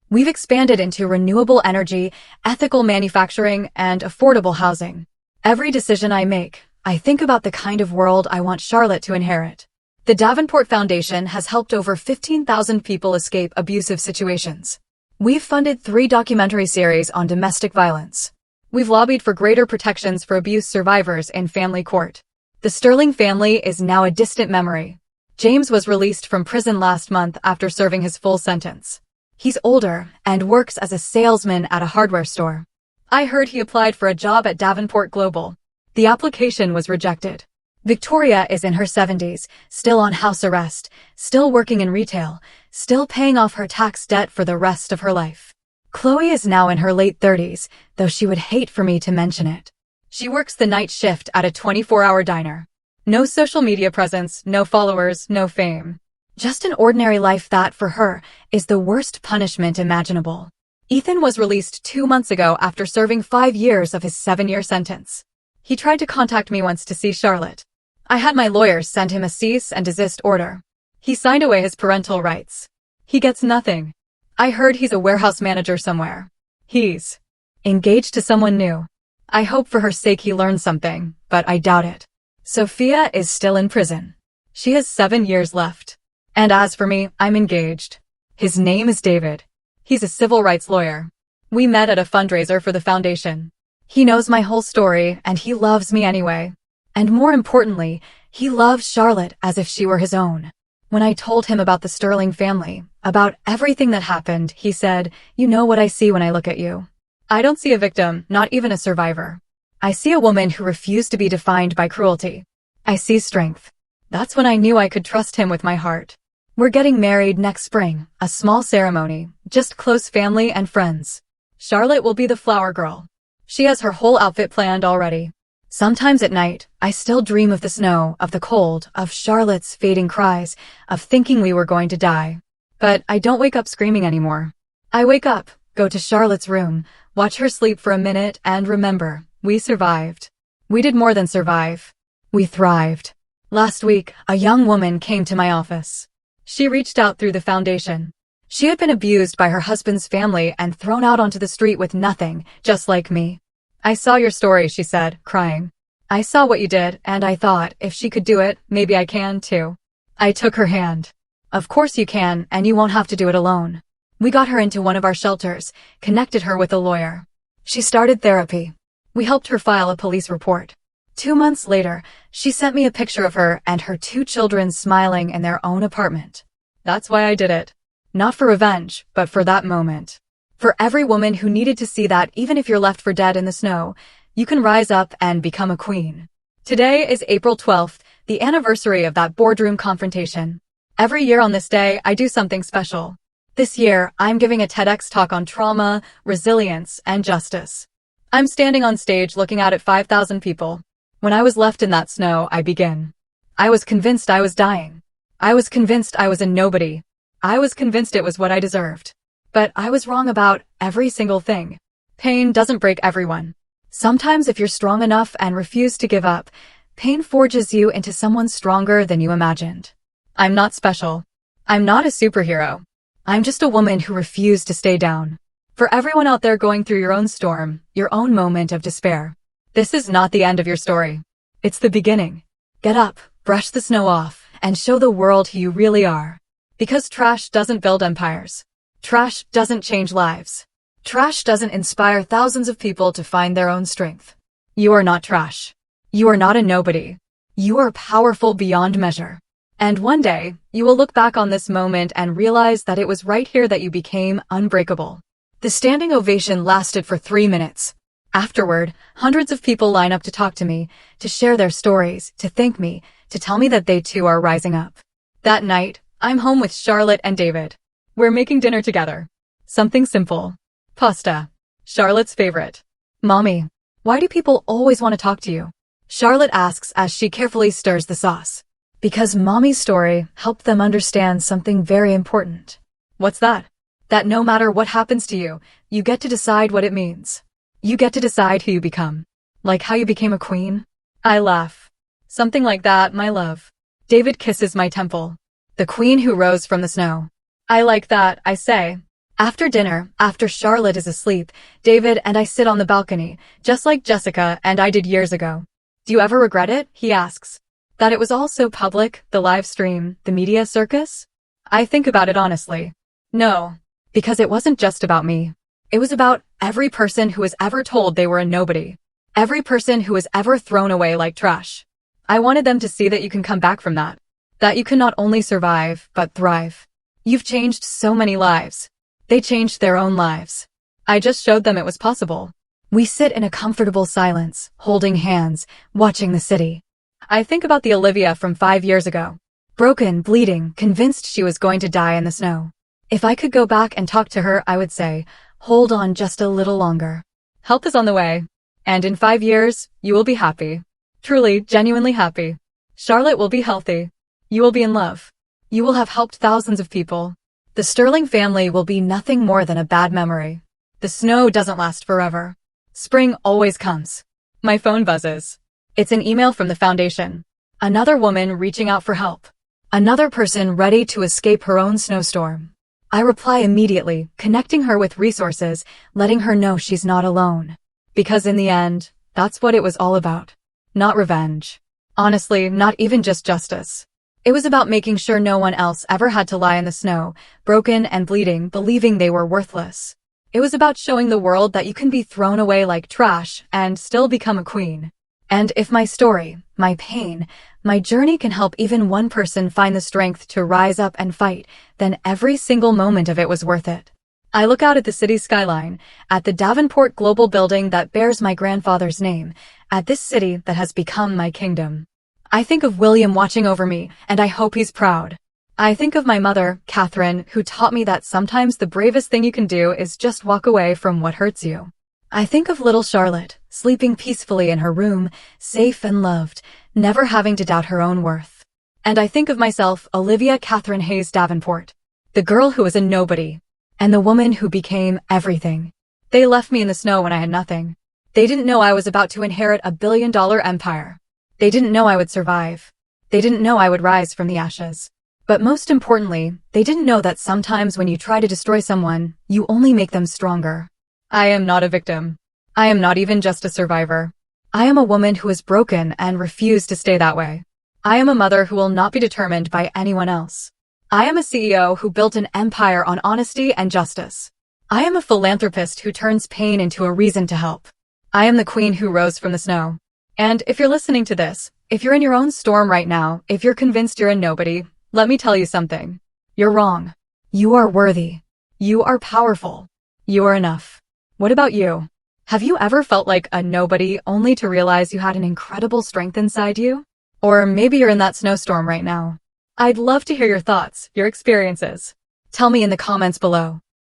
We've expanded into renewable energy, ethical manufacturing, and affordable housing. Every decision I make, I think about the kind of world I want Charlotte to inherit. The Davenport Foundation has helped over 15,000 people escape abusive situations. We've funded 3 documentary series on domestic violence. We've lobbied for greater protections for abuse survivors in family court. The Sterling family is now a distant memory. James was released from prison last month after serving his full sentence. He's older and works as a salesman at a hardware store. I heard he applied for a job at Davenport Global. The application was rejected. Victoria is in her 70s, still on house arrest, still working in retail, still paying off her tax debt for the rest of her life. Chloe is now in her late 30s, though she would hate for me to mention it. She works the night shift at a 24-hour diner. No social media presence, no followers, no fame. Just an ordinary life that, for her, is the worst punishment imaginable. Ethan was released 2 months ago after serving 5 years of his 7-year sentence. He tried to contact me once to see Charlotte. I had my lawyers send him a cease and desist order. He signed away his parental rights. He gets nothing. I heard he's a warehouse manager somewhere. He's engaged to someone new. I hope for her sake he learns something, but I doubt it. Sophia is still in prison. She has 7 years left. And as for me, I'm engaged. His name is David. He's a civil rights lawyer. We met at a fundraiser for the foundation. He knows my whole story, and he loves me anyway. And more importantly, he loves Charlotte as if she were his own. When I told him about the Sterling family, about everything that happened, he said, "You know what I see when I look at you. I don't see a victim, not even a survivor. I see a woman who refused to be defined by cruelty. I see strength." That's when I knew I could trust him with my heart. We're getting married next spring, a small ceremony, just close family and friends. Charlotte will be the flower girl. She has her whole outfit planned already. Sometimes at night, I still dream of the snow, of the cold, of Charlotte's fading cries, of thinking we were going to die. But I don't wake up screaming anymore. I wake up, go to Charlotte's room, watch her sleep for a minute, and remember, we survived. We did more than survive. We thrived. Last week, a young woman came to my office. She reached out through the foundation. She had been abused by her husband's family and thrown out onto the street with nothing, just like me. "I saw your story," she said, crying. "I saw what you did, and I thought, if she could do it, maybe I can too." I took her hand. "Of course you can, and you won't have to do it alone." We got her into one of our shelters, connected her with a lawyer. She started therapy. We helped her file a police report. 2 months later, she sent me a picture of her and her 2 children smiling in their own apartment. That's why I did it. Not for revenge, but for that moment. For every woman who needed to see that even if you're left for dead in the snow, you can rise up and become a queen. Today is April 12th, the anniversary of that boardroom confrontation. Every year on this day, I do something special. This year, I'm giving a TEDx talk on trauma, resilience, and justice. I'm standing on stage looking out at 5,000 people. When I was left in that snow, I begin. I was convinced I was dying. I was convinced I was a nobody. I was convinced it was what I deserved. But I was wrong about every single thing. Pain doesn't break everyone. Sometimes if you're strong enough and refuse to give up, pain forges you into someone stronger than you imagined. I'm not special. I'm not a superhero. I'm just a woman who refused to stay down. For everyone out there going through your own storm, your own moment of despair, this is not the end of your story. It's the beginning. Get up, brush the snow off, and show the world who you really are. Because trash doesn't build empires. Trash doesn't change lives. Trash doesn't inspire thousands of people to find their own strength. You are not trash. You are not a nobody. You are powerful beyond measure. And one day, you will look back on this moment and realize that it was right here that you became unbreakable. The standing ovation lasted for 3 minutes. Afterward, hundreds of people line up to talk to me, to share their stories, to thank me, to tell me that they too are rising up. That night, I'm home with Charlotte and David. We're making dinner together. Something simple. Pasta. Charlotte's favorite. "Mommy, why do people always want to talk to you?" Charlotte asks as she carefully stirs the sauce. "Because Mommy's story helped them understand something very important." "What's that?" "That no matter what happens to you, you get to decide what it means. You get to decide who you become. Like how you became a queen." I laugh. "Something like that, my love." David kisses my temple. "The queen who rose from the snow." "I like that," I say. After dinner, after Charlotte is asleep, David and I sit on the balcony, just like Jessica and I did years ago. "Do you ever regret it?" he asks. "That it was all so public, the live stream, the media circus?" I think about it honestly. No. Because it wasn't just about me. It was about every person who was ever told they were a nobody. Every person who was ever thrown away like trash. I wanted them to see that you can come back from that. That you can not only survive, but thrive. You've changed so many lives. They changed their own lives. I just showed them it was possible. We sit in a comfortable silence, holding hands, watching the city. I think about the Olivia from 5 years ago. Broken, bleeding, convinced she was going to die in the snow. If I could go back and talk to her, I would say, hold on just a little longer. Help is on the way. And in 5 years, you will be happy. Truly, genuinely happy. Charlotte will be healthy. You will be in love. You will have helped thousands of people. The Sterling family will be nothing more than a bad memory. The snow doesn't last forever. Spring always comes. My phone buzzes. It's an email from the foundation. Another woman reaching out for help. Another person ready to escape her own snowstorm. I reply immediately, connecting her with resources, letting her know she's not alone. Because in the end, that's what it was all about. Not revenge. Honestly, not even just justice. It was about making sure no one else ever had to lie in the snow, broken and bleeding, believing they were worthless. It was about showing the world that you can be thrown away like trash and still become a queen. And if my story, my pain, my journey can help even one person find the strength to rise up and fight, then every single moment of it was worth it. I look out at the city skyline, at the Davenport Global building that bears my grandfather's name, at this city that has become my kingdom. I think of William watching over me, and I hope he's proud. I think of my mother, Catherine, who taught me that sometimes the bravest thing you can do is just walk away from what hurts you. I think of little Charlotte, sleeping peacefully in her room, safe and loved, never having to doubt her own worth. And I think of myself, Olivia Catherine Hayes Davenport, the girl who was a nobody, and the woman who became everything. They left me in the snow when I had nothing. They didn't know I was about to inherit a billion-dollar empire. They didn't know I would survive. They didn't know I would rise from the ashes. But most importantly, they didn't know that sometimes when you try to destroy someone, you only make them stronger. I am not a victim. I am not even just a survivor. I am a woman who is broken and refused to stay that way. I am a mother who will not be determined by anyone else. I am a CEO who built an empire on honesty and justice. I am a philanthropist who turns pain into a reason to help. I am the queen who rose from the snow. And if you're listening to this, if you're in your own storm right now, if you're convinced you're a nobody, let me tell you something. You're wrong. You are worthy. You are powerful. You are enough. What about you? Have you ever felt like a nobody only to realize you had an incredible strength inside you? Or maybe you're in that snowstorm right now. I'd love to hear your thoughts, your experiences. Tell me in the comments below.